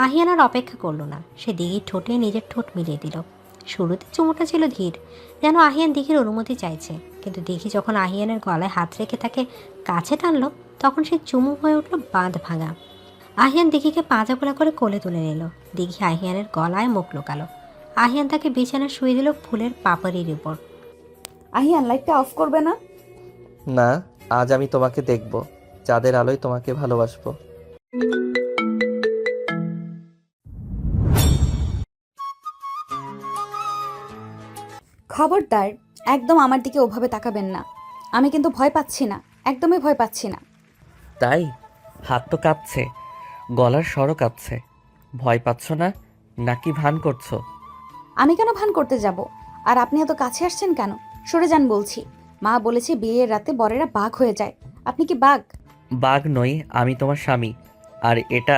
আহিয়ান আর অপেক্ষা করল না, সে দিঘির ঠোঁটে নিজের ঠোঁট মিলিয়ে দিল। শুরুতে চুমুটা ছিল ধীর, যেন আহিয়ান দিঘির অনুমতি চাইছে, কিন্তু দিঘি যখন আহিয়ানের গলায় হাত রেখে তাকে কাছে টানলো, তখন সে চুমু হয়ে উঠল বাঁধ ভাঙা। আহিয়ান দিঘিকে পাঁজাপোলা করে কোলে তুলে নিল। দিঘি আহিয়ানের গলায় মুখ লোকালো। আহিয়ান তাকে বিছানায় শুয়ে দিল ফুলের পাপড়ির উপর। আহিয়ান, লাইটটা অফ করবে না? না, আজ আমি তোমাকে দেখব, চাঁদের আলোয় তোমাকে ভালোবাসবো। খবরদার, একদম আমার দিকে ওভাবে তাকাবেন না। আমি কিন্তু ভয় পাচ্ছি না, একদমই ভয় পাচ্ছি না। তাই? হাত তো কাঁপছে, গলার স্বরও কাঁপছে। ভয় পাচ্ছ না নাকি ভান করছো? আমি কেন ভান করতে যাব? আর আপনি এত কাছে আসছেন কেন? সরে যান বলছি। মা বলেছে বিয়ের রাতে বরেরা বাঘ হয়ে যায়। আপনি কি বাঘ? বাঘ নই, আমি তোমার স্বামী। আর এটা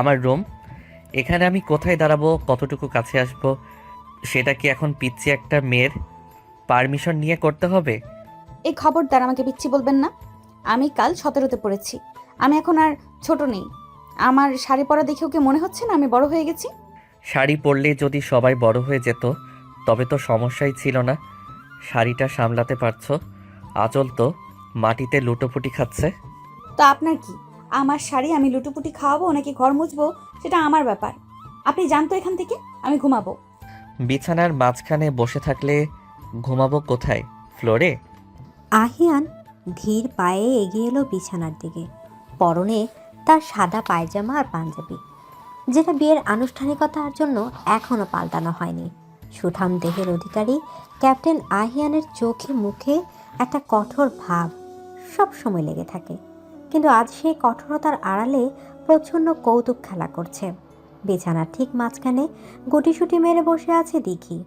আমার রুম। এখানে আমি কোথায় দাঁড়াবো, কতটুকু কাছে আসবো, সেটা কি এখন পিচ্ছি একটা মেয়ের পারমিশন নিয়ে করতে হবে? এই খবরদার আমাকে পিচ্ছি বলবেন না। আমি কাল 17তে পড়েছি। আমি এখন আর ছোট নেই। আমার শাড়ি পরা দেখেও কি মনে হচ্ছে না আমি বড় হয়ে গেছি? শাড়ি পরলে যদি সবাই বড় হয়ে যেত তবে তো সমস্যাই ছিল না। শাড়িটা সামলাতে পারছো, আঁচল তো মাটিতে লুটোপুটি খাচ্ছে। তো আপনার কি? আমার শাড়ি আমি লুটোপুটি খাওয়াবো নাকি ঘর মুছবো সেটা আমার ব্যাপার। আপনি জানতো এখান থেকে আমি ঘুমাবো। বিছানার মাঝখানে বসে থাকলে ঘুমাবো কোথায়? ফ্লোরে? আহিয়ান ধীর পায়ে এগিয়ে এলো বিছানার দিকে। পরনে তার সাদা পায়জামা আর পাঞ্জাবি, যেটা বিয়ের আনুষ্ঠানিকতার জন্য এখনও পাল্টানো হয়নি। সুঠাম দেহের অধিকারী ক্যাপ্টেন আহিয়ানের চোখে মুখে একটা কঠোর ভাব সব সময় লেগে থাকে, কিন্তু আজ সেই কঠোরতার আড়ালে প্রচণ্ড কৌতুক খেলা করছে। বিছানার ঠিক মাঝখানে গুটিসুটি মেরে বসে আছে দিঘি।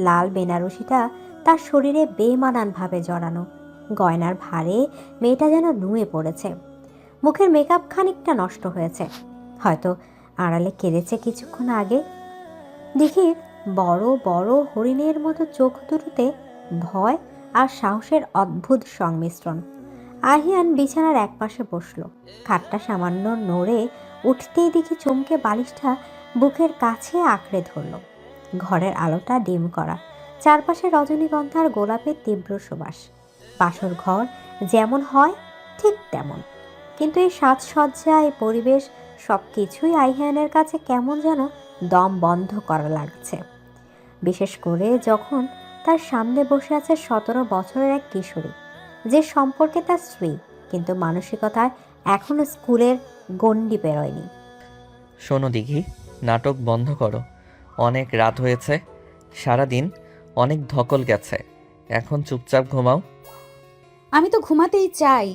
লাল বেনারসিটা তার শরীরে বেমানানভাবে জড়ানো, গয়নার ভারে মেয়েটা যেন নুয়ে পড়েছে। মুখের মেকআপ খানিকটা নষ্ট হয়েছে, হয়তো আড়ালে কেঁদেছে কিছুক্ষণ আগে। দিঘির বড় বড় হরিণের মতো চোখ দুটোতে ভয় আর সাহসের অদ্ভুত সংমিশ্রণ। আহিয়ান বিছানার একপাশে বসলো। খাটটা সামান্য নড়ে উঠতেই দেখি চমকে বালিশটা বুকের কাছে আঁকড়ে ধরল। ঘরের আলোটা ডিম করা, চারপাশে রজনীগন্ধার গোলাপের তীব্র সুবাস। বাসর ঘর যেমন হয় ঠিক তেমন, কিন্তু এই সাজসজ্জা, এই পরিবেশ সব কিছুই আইহানের কাছে কেমন যেন দম বন্ধ করা লাগছে। বিশেষ করে যখন তার সামনে বসে আছে 17 বছরের এক কিশোরী, যে সম্পর্কে তার স্ত্রী, কিন্তু মানসিকতায় এখনো স্কুলের গণ্ডি পেরোয়নি। শোনো দিঘি, নাটক বন্ধ করো। অনেক রাত হয়েছে, সারাদিন অনেক ধকল গেছে, এখন চুপচাপ ঘুমাও। আমি তো ঘুমাতেই চাই।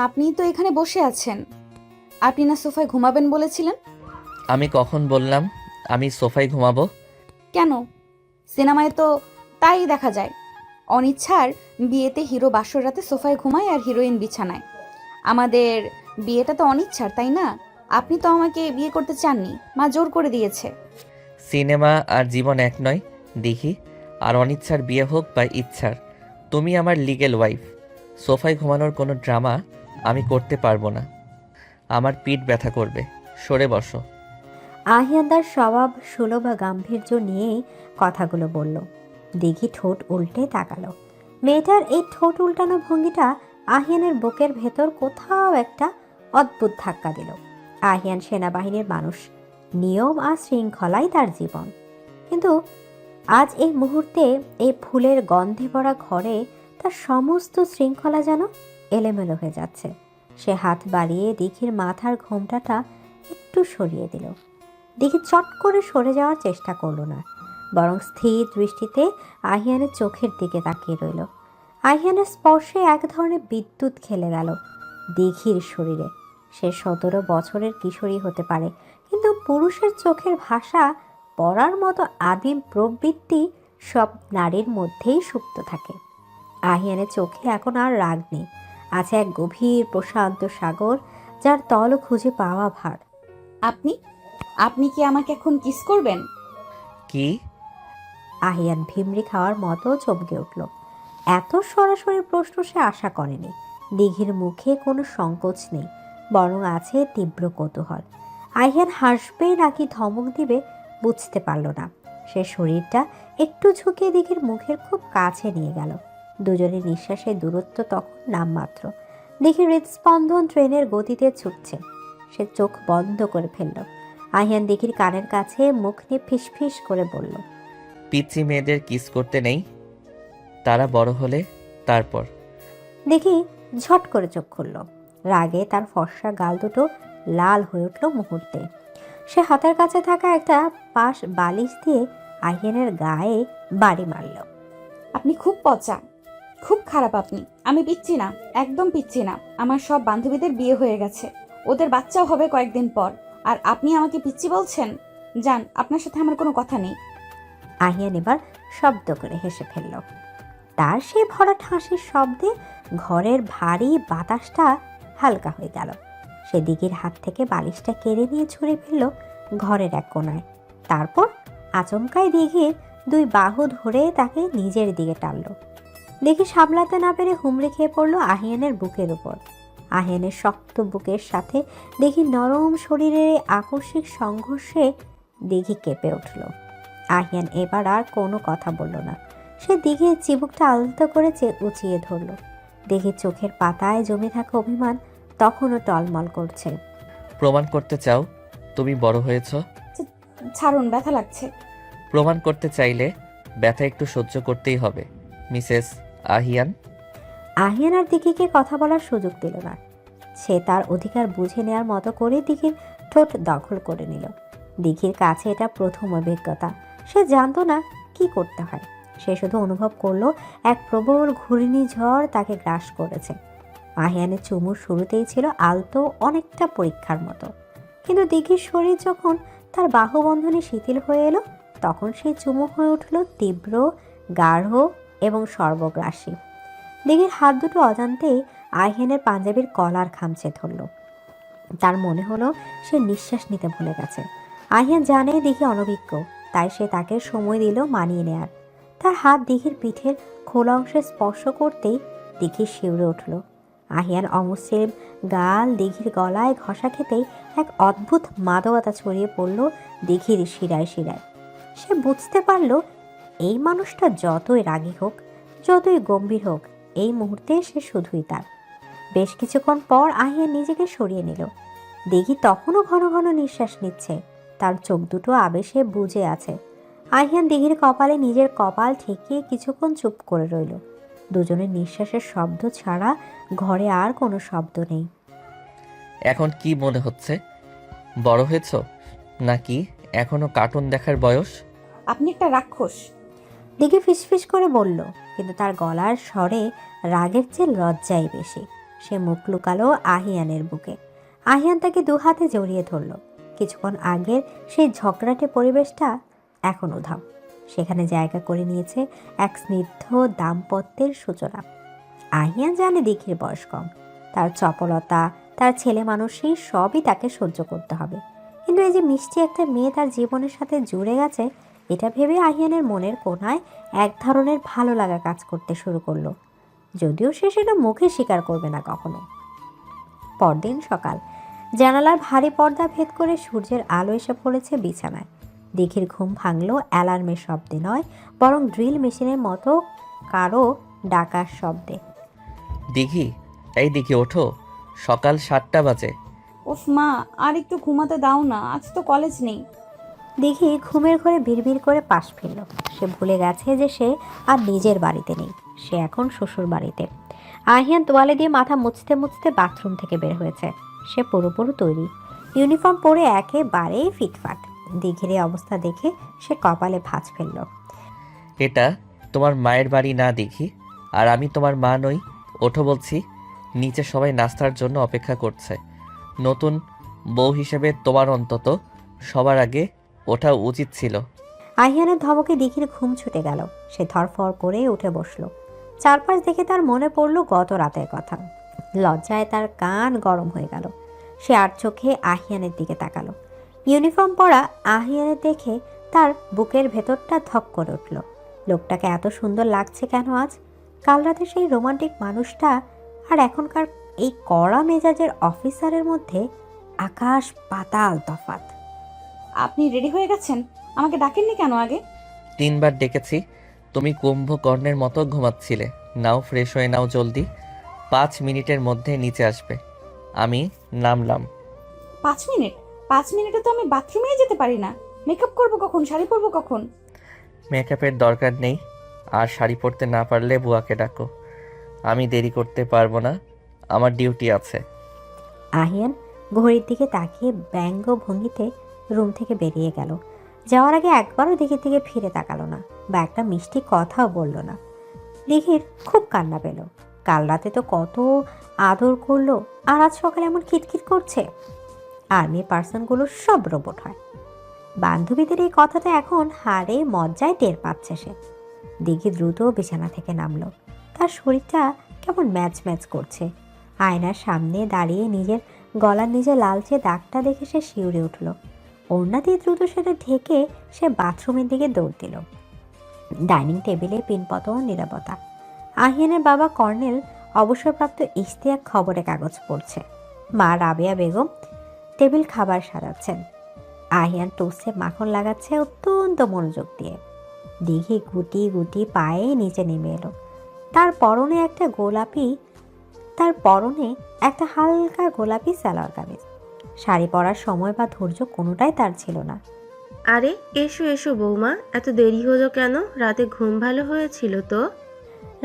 আপনি তো এখানে বসে আছেন। আপনি না সোফায় ঘুমাবেন বলেছিলেন? আমি কখন বললাম আমি সোফায় ঘুমাবো? কেন? সিনেমায় তো তাই দেখা যায়। অনিচ্ছার বিয়েতে হিরো বাসর রাতে সোফায় ঘুমায় আর হিরোইন বিছানায়। আমাদের বিয়েটা তো অনিচ্ছার, তাই না? আপনি তো আমাকে বিয়ে করতে চাননি, মা জোর করে দিয়েছে। সিনেমা আর জীবন এক নয় দিঘি। আর অনিচ্ছার বিয়ে হোক বা ইচ্ছার, তুমি আমার লিগেল ওয়াইফ। সোফায় ঘুমানোর কোনো ড্রামা আমি করতে পারবো না, আমার পিঠ ব্যথা করবে। সরে বসো। আহিয়ানদার স্বভাব সুলভ গাম্ভীর্য নিয়েই কথাগুলো বলল। দিঘি ঠোঁট উল্টে তাকালো। মেয়েটার এই ঠোঁট উল্টানো ভঙ্গিটা আহিয়ানের বুকের ভেতর কোথাও একটা অদ্ভুত ধাক্কা দিল। আহিয়ান সেনাবাহিনীর মানুষ, নিয়ম আর শৃঙ্খলাই তার জীবন, কিন্তু আজ এই মুহূর্তে এই ফুলের গন্ধে ভরা ঘরে তার সমস্ত শৃঙ্খলা যেন এলোমেলো হয়ে যাচ্ছে। সে হাত বাড়িয়ে দিঘির মাথার ঘোমটাটা একটু সরিয়ে দিল। দিঘি চট করে সরে যাওয়ার চেষ্টা করল না, বরং স্থির দৃষ্টিতে আহিয়ানের চোখের দিকে তাকিয়ে রইল। আহিয়ানের স্পর্শে এক ধরনের বিদ্যুৎ খেলে গেল দিঘির শরীরে। সে 17 বছরের কিশোরী হতে পারে, কিন্তু পুরুষের চোখের ভাষা পড়ার মতো আদিম প্রবৃত্তি সব নারীর মধ্যেই সুপ্ত থাকে। আহিয়ানের চোখে এখন আর রাগ নেই, আছে এক গভীর প্রশান্ত সাগর, যার তল খুঁজে পাওয়া ভার। আপনি আপনি কি আমাকে এখন কিস করবেন? কি? আহিয়ান ভিমরি খাওয়ার মতো চমকে উঠল। এত সরাসরি প্রশ্ন সে আশা করেনি। দিঘির মুখে কোনো সংকোচ নেই, বরং আছে তীব্র কৌতূহল। আহিয়ান হাসবে নাকি ধমক দিবে বুঝতে পারল না। সে শরীরটা একটু ঝুঁকিয়ে দিঘির মুখের খুব কাছে নিয়ে গেল। দুজনের নিঃশ্বাসের দূরত্ব তখন নামমাত্র। দিঘির হৃদস্পন্দন ট্রেনের গতিতে ছুটছে। সে চোখ বন্ধ করে ফেলল। আহিয়ান দিঘির কানের কাছে মুখ নিয়ে ফিসফিস করে বলল, পিচ্চি মেয়েদের কিস করতে নেই, তারা বড় হলে তারপর। দেখি ঝট করে চোখ খুলল। রাগে তার ফর্সা গাল দুটো লাল হয়ে উঠল মুহূর্তে। সে হাতের কাছে থাকা একটা পাশ বালিশ দিয়ে আহিয়ানের গায়ে বাড়ি মারল। আপনি খুব পচা, খুব খারাপ আপনি। আমি পিচ্ছি না, একদম পিচ্ছি না। আমার সব বান্ধবীদের বিয়ে হয়ে গেছে, ওদের বাচ্চাও হবে কয়েকদিন পর, আর আপনি আমাকে পিচ্ছি বলছেন? যান, আপনার সাথে আমার কোনো কথা নেই। আহিয়ান এবার শব্দ করে হেসে ফেলল। তার সে ভরাট হাসির শব্দে ঘরের ভারী বাতাসটা হালকা হয়ে গেল। সে দিঘির হাত থেকে বালিশটা কেড়ে নিয়ে ছুঁড়ে ফেলল ঘরের এক কোণায়। তারপর আচমকাই দিঘির দুই বাহু ধরে তাকে নিজের দিকে টানল। দিঘি সামলাতে না পেরে হুমড়ি খেয়ে পড়ল আহিয়ানের বুকের উপর। আহিয়ানের শক্ত বুকের সাথে দিঘির নরম শরীরের আকস্মিক সংঘর্ষে দিঘি কেঁপে উঠল। আহিয়ান এবার আর কোনো কথা বলল না। সে দিঘির চিবুকটা আলতো করে উঁচিয়ে ধরল। দিঘির চোখের পাতায় জমে থাকা অভিমান তখনও টলমল করছে। প্রমাণ করতে চাও তুমি বড় হয়েছ? ছাড়ুন, ব্যথা লাগছে। প্রমাণ করতে চাইলে ব্যথা একটু সহ্য করতেই হবে মিসেস আহিয়ান। আহিয়ান আর দিঘিকে কথা বলার সুযোগ দিল না। সে তার অধিকার বুঝে নেওয়ার মতো করে দিঘির ঠোঁট দখল করে নিল। দিঘির কাছে এটা প্রথম অভিজ্ঞতা। সে জানতো না কি করতে হয়। সে শুধু অনুভব করলো এক প্রবল ঘূর্ণিঝড় তাকে গ্রাস করেছে। আহিয়ানের চুমুর শুরুতেই ছিল আলতো, অনেকটা পরীক্ষার মতো। কিন্তু দিঘির শরীর যখন তার বাহুবন্ধনে শিথিল হয়ে এলো, তখন সেই চুমু হয়ে উঠল তীব্র, গাঢ় এবং সর্বগ্রাসী। দিঘির হাত দুটো অজান্তেই আহিয়ানের পাঞ্জাবির কলার খামচে ধরল। তার মনে হলো সে নিঃশ্বাস নিতে ভুলে গেছে। আহিয়ান জানে দিঘি অনভিজ্ঞ, তাই সে তাকে সময় দিল মানিয়ে নেয়ার। তার হাত দিঘির পিঠের খোলা অংশে স্পর্শ করতেই দিঘি শিউরে উঠল। আহিয়ান অমুসলিম গাল দিঘির গলায় ঘষা খেতেই এক অদ্ভুত মাদকতা ছড়িয়ে পড়ল দিঘির শিরায় শিরায়। সে বুঝতে পারল এই মানুষটা যতই রাগী হোক, যতই গম্ভীর হোক, এই মুহূর্তে সে শুধুই তার। বেশ কিছুক্ষণ পর আহিয়ান নিজেকে সরিয়ে নিল। দিঘি তখনও ঘন ঘন নিঃশ্বাস নিচ্ছে। তার চোখ দুটো আবেশে বুজে আছে। আহিয়ান দিঘির কপালে নিজের কপাল ঠেকিয়ে কিছুক্ষণ চুপ করে রইল। দুজনের নিঃশ্বাসের শব্দ ছাড়া ঘরে আর কোনো শব্দ নেই। এখন কি মনে হচ্ছে, বড় হয়েছ নাকি এখনো কার্টুন দেখার বয়স? আপনি একটা রাক্ষস। দিঘি ফিসফিস করে বলল, কিন্তু তার গলার স্বরে রাগের চেয়ে লজ্জাই বেশি। সে মুখ লুকালো আহিয়ানের বুকে। আহিয়ান তাকে দু হাতে জড়িয়ে ধরল। কিছুক্ষণ আগের সেই ঝগড়াটে পরিবেশটা এখন উধাও। সেখানে জায়গা করে নিয়েছে এক স্নিগ্ধ দাম্পত্যের সূচনা। আহিয়ান জানে দিঘির বয়স কম, তার চপলতা, তার ছেলে মানুষই সবই তাকে সহ্য করতে হবে। কিন্তু এই যে মিষ্টি একটা মেয়ে তার জীবনের সাথে জুড়ে গেছে, এটা ভেবে আহিয়ানের মনের কোণায় এক ধরনের ভালো লাগা কাজ করতে শুরু করলো, যদিও সে সেটা মুখে স্বীকার করবে না কখনো। পরদিন সকাল, জানালার ভারী পর্দা ভেদ করে সূর্যের আলো এসে পড়েছে বিছানায়। দিঘির ঘুম ভাঙল অ্যালার্মের শব্দে নয়, বরং ড্রিল মেশিনের মতো কারো ডাকার শব্দে। দিঘি, এই দিঘি ওঠো, সকাল 7টা বাজে। উফ মা, আর একটু ঘুমাতে দাও না, আজ তো কলেজ নেই। দিঘি ঘুমের ঘরে বিড়বিড় করে পাশ ফিরল। সে ভুলে গেছে যে সে আর নিজের বাড়িতে নেই, সে এখন শ্বশুর বাড়িতে। আহিয়ান তোয়ালে দিয়ে মাথা মুছতে মুছতে বাথরুম থেকে বের হয়েছে। সে পুরোপুরি তৈরি, ইউনিফর্ম পরে একেবারেই ফিটফাট। দিঘির এই অবস্থা দেখে সে কপালে ভাঁজ ফেলল। এটা তোমার মায়ের বাড়ি না দিঘি, আর আমি তোমার মা নই। ওঠো বলছি, নিচে সবাই নাস্তার জন্য অপেক্ষা করছে। নতুন বউ হিসেবে তোমার অন্তত সবার আগে ওঠা উচিত ছিল। আহিয়ানের ধমকে দিঘির ঘুম ছুটে গেল। সে ধরফর করে উঠে বসল। চারপাশ দেখে তার মনে পড়ল গত রাতের কথা। লজ্জায় তার কান গরম হয়ে গেল। সে আর চোখে আহিয়ানের দিকে তাকালো। ইউনিফর্ম পরা আহিয়ানের দেখে তার বুকের ভেতরটা ধক করে উঠল। লোকটাকে এত সুন্দর লাগছে কেন আজ? কাল রাতে সেই রোমান্টিক মানুষটা আর এখনকার এই কড়া মেজাজের অফিসারের মধ্যে আকাশ পাতাল তফাত। আপনি রেডি হয়ে গেছেন? আমাকে ডাকেননি কেন আগে? 3বার ডেকেছি, তুমি কুম্ভকর্ণের মতো ঘুমাচ্ছিলে। নাও ফ্রেশ হয়ে নাও জলদি, 5 মিনিটের মধ্যে নিচে আসবে। আমি নামলাম। 5 মিনিট? 5 মিনিটে তো আমি বাথরুমেই যেতে পারি না। মেকআপ করবো কখন? শাড়ি পরবো কখন? মেকআপের দরকার নেই, আর শাড়ি পরতে না পারলে বুয়াকে ডাকো। আমি দেরি করতে পারবো না, আমার ডিউটি আছে। আহিয়ান ঘড়ির দিকে তাকিয়ে ব্যঙ্গ ভঙ্গিতে রুম থেকে বেরিয়ে গেল। যাওয়ার আগে একবারও দিঘির দিকে ফিরে তাকালো না বা একটা মিষ্টি কথাও বলল না। দিঘির খুব কান্না পেল। কাল রাতে তো কত আদর করলো, আর আজ সকালে এমন খিটখিট করছে। আর্মি পার্সনগুলো সব রোবট হয়। বান্ধবীদের এই কথাটা এখন হাড়ে মজ্জায় টের পাচ্ছে সে। দিঘি দ্রুত বিছানা থেকে নামলো। তার শরীরটা কেমন ম্যাচ ম্যাচ করছে। আয়নার সামনে দাঁড়িয়ে নিজের গলার নিচে লালচে দাগটা দেখে সে শিউরে উঠল। ওড়না দিয়ে দ্রুত সেটা ঢেকে সে বাথরুমের দিকে দৌড় দিল। ডাইনিং টেবিলে পিনপতন নীরবতা। আহিয়ানের বাবা কর্নেল অবসরপ্রাপ্ত ইশতিয়াক খবরের কাগজ পড়ছে। মা রাবেয়া বেগম টেবিল খাবার সাজাচ্ছেন। আহিয়ান টোস্টে মাখন লাগাচ্ছে অত্যন্ত মনোযোগ দিয়ে। দিঘি গুটি গুটি পায়ে নিচে নেমে এলো। তার পরনে একটা হালকা গোলাপি সালোয়ার কামিজ। শাড়ি পরার সময় বা ধৈর্য কোনোটাই তার ছিল না। আরে এসো এসো বৌমা, এত দেরি হলো কেন? রাতে ঘুম ভালো হয়েছিল তো?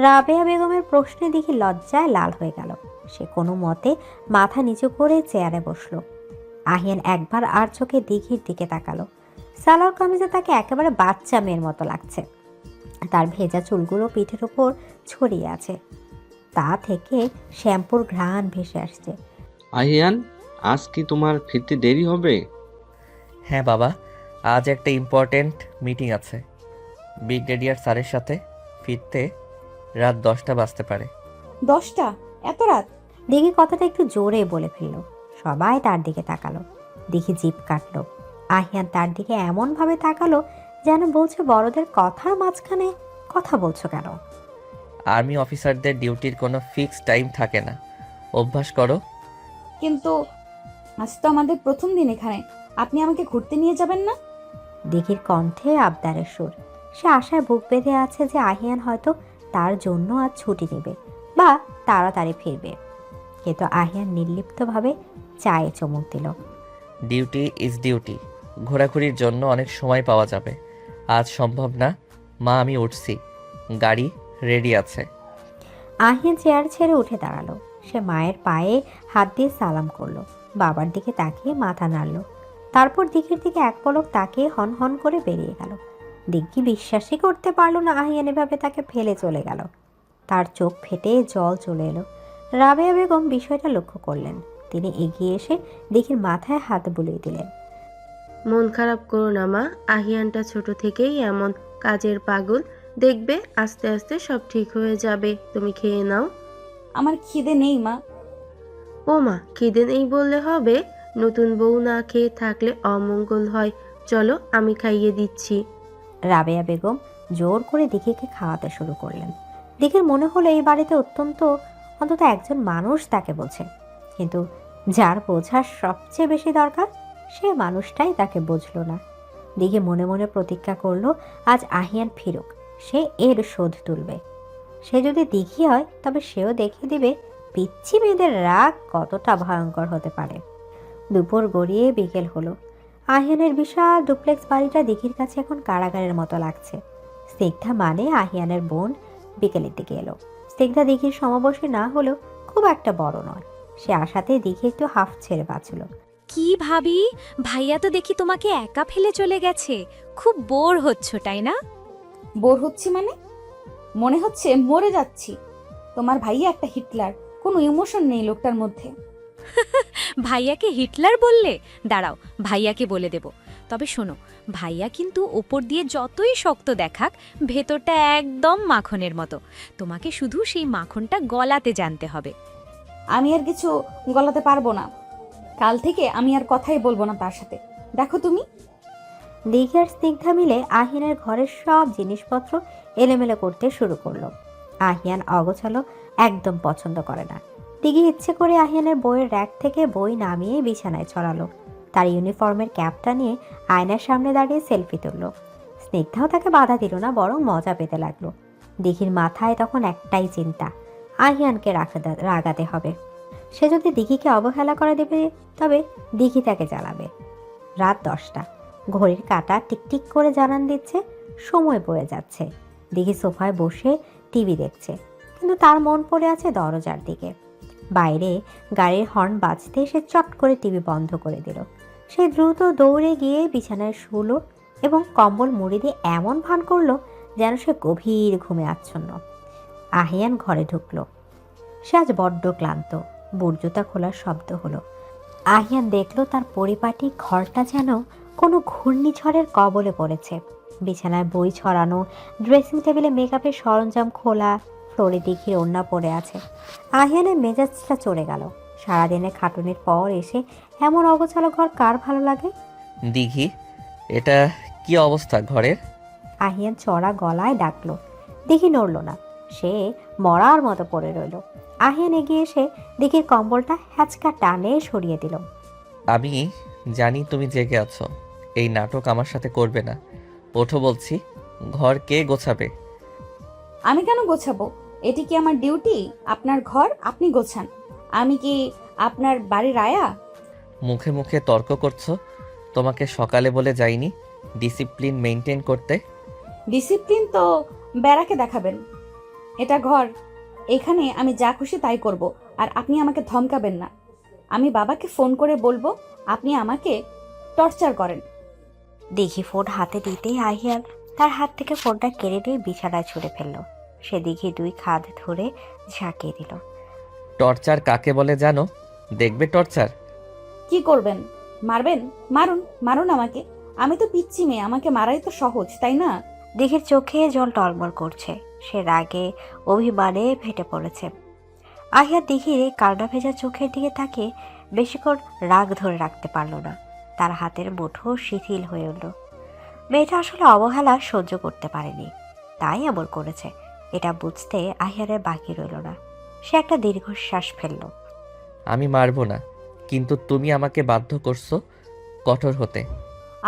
রাবেয়া বেগমের প্রশ্নে দেখি লজ্জায় লাল হয়ে গেল। সে কোনো মতে মাথা নিচু করে চেয়ারে বসলো। আহিয়ান একবার আর চোখে দিঘির দিকে তাকালো। সালোয়ার কামিজে তাকে একেবারে বাচ্চা মেয়ের মতো লাগছে। তার ভেজা চুলগুলো পিঠের উপর ছড়িয়ে আছে, তা থেকে শ্যাম্পুর ঘ্রাণ ভেসে আসছে। আহিয়ান, আজ কি তোমার ফিরতে দেরি হবে? হ্যাঁ বাবা, আজ একটা ইম্পর্ট্যান্ট মিটিং আছে ব্রিগেডিয়ার স্যারের সাথে। ফিরতে রাত 10টা বাজতে পারে। 10টা? এত রাত? দিঘি কথাটা একটু জোরে বলে ফেলল। সবাই তার দিকে তাকালো। দিঘি জিভ কাটলো। আহিয়ান তার দিকে এমনভাবে তাকালো যেন বলছে, বড়দের কথার মাঝখানে কথা বলছো কেন? আর্মি অফিসারদের ডিউটির কোনো ফিক্সড টাইম থাকে না, অভ্যাস করো। কিন্তু আজ তো আমাদের প্রথম দিন এখানে। আপনি আমাকে ঘুরতে নিয়ে যাবেন না? দিঘির কণ্ঠে আবদারের সুর। সে আশায় বুক বেঁধে আছে যে আহিয়ান হয়তো তার জন্য আজ ছুটি নেবে বা তাড়াতাড়ি ফিরবে। কিন্তু আহিয়ান নির্লিপ্তভাবে চায়ে চুমুক দিল। ডিউটি ইজ ডিউটি, ঘোরাঘুরির জন্য অনেক সময় পাওয়া যাবে। আজ সম্ভব না মা, আমি উঠছি, গাড়ি রেডি আছে। আহিয়ান চেয়ার ছেড়ে উঠে দাঁড়ালো। সে মায়ের পায়ে হাত দিয়ে সালাম করলো, বাবার দিকে তাকিয়ে মাথা নাড়ল। তারপর দিঘির দিকে এক পলক তাকিয়ে হন হন করে বেরিয়ে গেল। দিঘি বিশ্বাসই করতে পারল না আহিয়ান এভাবে তাকে ফেলে চলে গেল। তার চোখ ফেটে জল চলে এলো। রাবেয়া বেগম বিষয়টা লক্ষ্য করলেন। তিনি এগিয়ে এসে দিঘির মাথায় হাত বুলিয়ে দিলেন। মন খারাপ করো না মা, আহিয়ানটা ছোট থেকেই এমন কাজের পাগল। দেখবে আস্তে আস্তে সব ঠিক হয়ে যাবে। তুমি খেয়ে নাও। আমার খিদে নেই মা। ও মা, খিদে নেই বললে হবে? নতুন বউ না খেয়ে থাকলে অমঙ্গল হয়। চলো আমি খাইয়ে দিচ্ছি। রাবেয়া বেগম জোর করে দিঘিকে খাওয়াতে শুরু করলেন। দিঘির মনে হলো এই বাড়িতে অন্তত একজন মানুষ তাকে বোঝে। কিন্তু যার বোঝার সবচেয়ে বেশি দরকার, সে মানুষটাই তাকে বুঝলো না। দিঘি মনে মনে প্রতিজ্ঞা করলো, আজ আহিয়ান ফিরুক, সে এর শোধ তুলবে। সে যদি দিঘি হয় তবে সেও দেখিয়ে দিবে পিচ্ছি মেয়েদের রাগ কতটা ভয়ঙ্কর হতে পারে। দুপুর গড়িয়ে বিকেল হলো। আহিয়ানের বিশাল ডুপ্লেক্স বাড়িটা দিঘির কাছে এখন কারাগারের মতো লাগছে। স্নিগ্ধা মানে আহিয়ানের বোন বিকেলের দিকে এলো। স্নিগ্ধা দিঘির সমবয়সী না হলেও খুব একটা বড় নয়। সে আসাতে দিঘি একটু হাফ ছেড়ে বাঁচল। কি ভাবি, ভাইয়া তো দেখি তোমাকে একা ফেলে চলে গেছে। খুব বোর হচ্ছ, তাই না? বোর হচ্ছি মানে? মনে হচ্ছে মরে যাচ্ছি। তোমার ভাইয়া একটা হিটলার, কোনো ইমোশন নেই লোকটার মধ্যে। ভাইয়াকে হিটলার বললে? দাঁড়াও, ভাইয়াকে বলে দেব। তবে শোনো, ভাইয়া কিন্তু ওপর দিয়ে যতই শক্ত দেখাক, ভেতরটা একদম মাখনের মতো। তোমাকে শুধু সেই মাখনটা গলাতে জানতে হবে। আমি আর কিছু গলাতে পারবো না। কাল থেকে আমি আর কথাই বলবো না তার সাথে। দেখো তুমি। দিঘি আর স্নিগ্ধা মিলে আহিয়ানের ঘরের সব জিনিসপত্র এলোমেলো করতে শুরু করলো। আহিয়ান অগোছালো একদম পছন্দ করে না। দিঘি ইচ্ছে করে আহিয়ানের বইয়ের র্যাক থেকে বই নামিয়ে বিছানায় ছড়ালো। তার ইউনিফর্মের ক্যাপটা নিয়ে আয়নার সামনে দাঁড়িয়ে সেলফি তুললো। স্নিগ্ধাও তাকে বাধা দিল না, বরং মজা পেতে লাগলো। দিঘির মাথায় তখন একটাই চিন্তা, আহিয়ানকে রাগাতে হবে। সে যদি দিঘিকে অবহেলা করে দেবে তবে দিঘি তাকে জ্বালাবে। রাত 10টা, ঘড়ির কাঁটা টিকটিক করে জানান দিচ্ছে সময় বয়ে যাচ্ছে। দিঘি সোফায় বসে টিভি দেখছে, কিন্তু তার মন পড়ে আছে দরজার দিকে। বাইরে গাড়ির হর্ন বাজতে সে চট করে টিভি বন্ধ করে দিল। সে দ্রুত দৌড়ে গিয়ে বিছানায় শুলো এবং কম্বল মুড়ি দিয়ে এমন ভান করলো যেন সে গভীর ঘুমে আচ্ছন্ন। আহিয়ান ঘরে ঢুকলো। সে আজ বড্ড ক্লান্ত। বুট জুতা খোলার শব্দ হলো। আহিয়ান দেখলো তার পরিপাটি ঘরটা যেন কোনো ঘূর্ণিঝড়ের কবলে পড়েছে। বিছানায় বই ছড়ানো, ড্রেসিং টেবিলে মেকআপের সরঞ্জাম খোলা, ফ্লোরে দিঘির ওড়না পড়ে আছে। আহিয়ানের মেজাজটা চড়ে গেল। সারাদিনে খাটুনির পর এসে এমন অগোছালো ঘর কার ভালো লাগে? দিঘি, এটা কি অবস্থা ঘরের? আহিয়ান চড়া গলায় ডাকলো। দিঘি নড়ল না, সে মরার মতো পড়ে রইল। আহিয়ান এগিয়ে এসে দিঘির কম্বলটা হ্যাচকা টানে সরিয়ে দিল। আমি জানি তুমি জেগে আছো, এই নাটক আমার সাথে করবে না। ওঠো বলছি, ঘর কে গোছাবে? আমি কেন গোছাবো? এটি কি আমার ডিউটি? আপনার ঘর আপনি গোছান। আমি কি আপনার বাড়ির আয়া? মুখে মুখে তর্ক করছো। তোমাকে সকালে বলে যাইনি ডিসিপ্লিন মেনটেন করতে? ডিসিপ্লিন তো ব্যারাকে দেখাবেন। এটা ঘর, এখানে আমি যা খুশি তাই করব, আর আপনি আমাকে ধমকাবেন না। আমি বাবাকে ফোন করে বলবো আপনি আমাকে টর্চার করেন। দিঘি ফোন হাতে দিতেই আহিয়ান তার হাত থেকে ফোনটা কেড়ে নিয়ে বিছানায় ছুঁড়ে ফেললো। সে দিঘি 2 কাঁধ ধরে ঝাঁকিয়ে দিল। টর্চার কাকে বলে জানো? দেখবে টর্চার? কি করবেন? মারবেন? মারুন, মারুন আমাকে। আমি তো পিচ্ছি মেয়ে, আমাকে মারাই তো সহজ, তাই না? দিঘির চোখে জল টলমল করছে। সে রাগে অভিমানে ফেটে পড়েছে। আহিয়া দিঘির এই কান্না ভেজা চোখের দিকে তাকিয়ে বেশিক্ষণ রাগ ধরে রাখতে পারল না। তার হাতের মুঠো শিথিল হয়ে উঠল। মেয়েটা আসলে অবহেলা সহ্য করতে পারেনি, তাই এমন করেছে। এটা বুঝতে আহিয়ারের বাকি রইল না। সে একটা দীর্ঘশ্বাস ফেলল। আমি মারবো না, কিন্তু তুমি আমাকে বাধ্য করছো কঠোর হতে।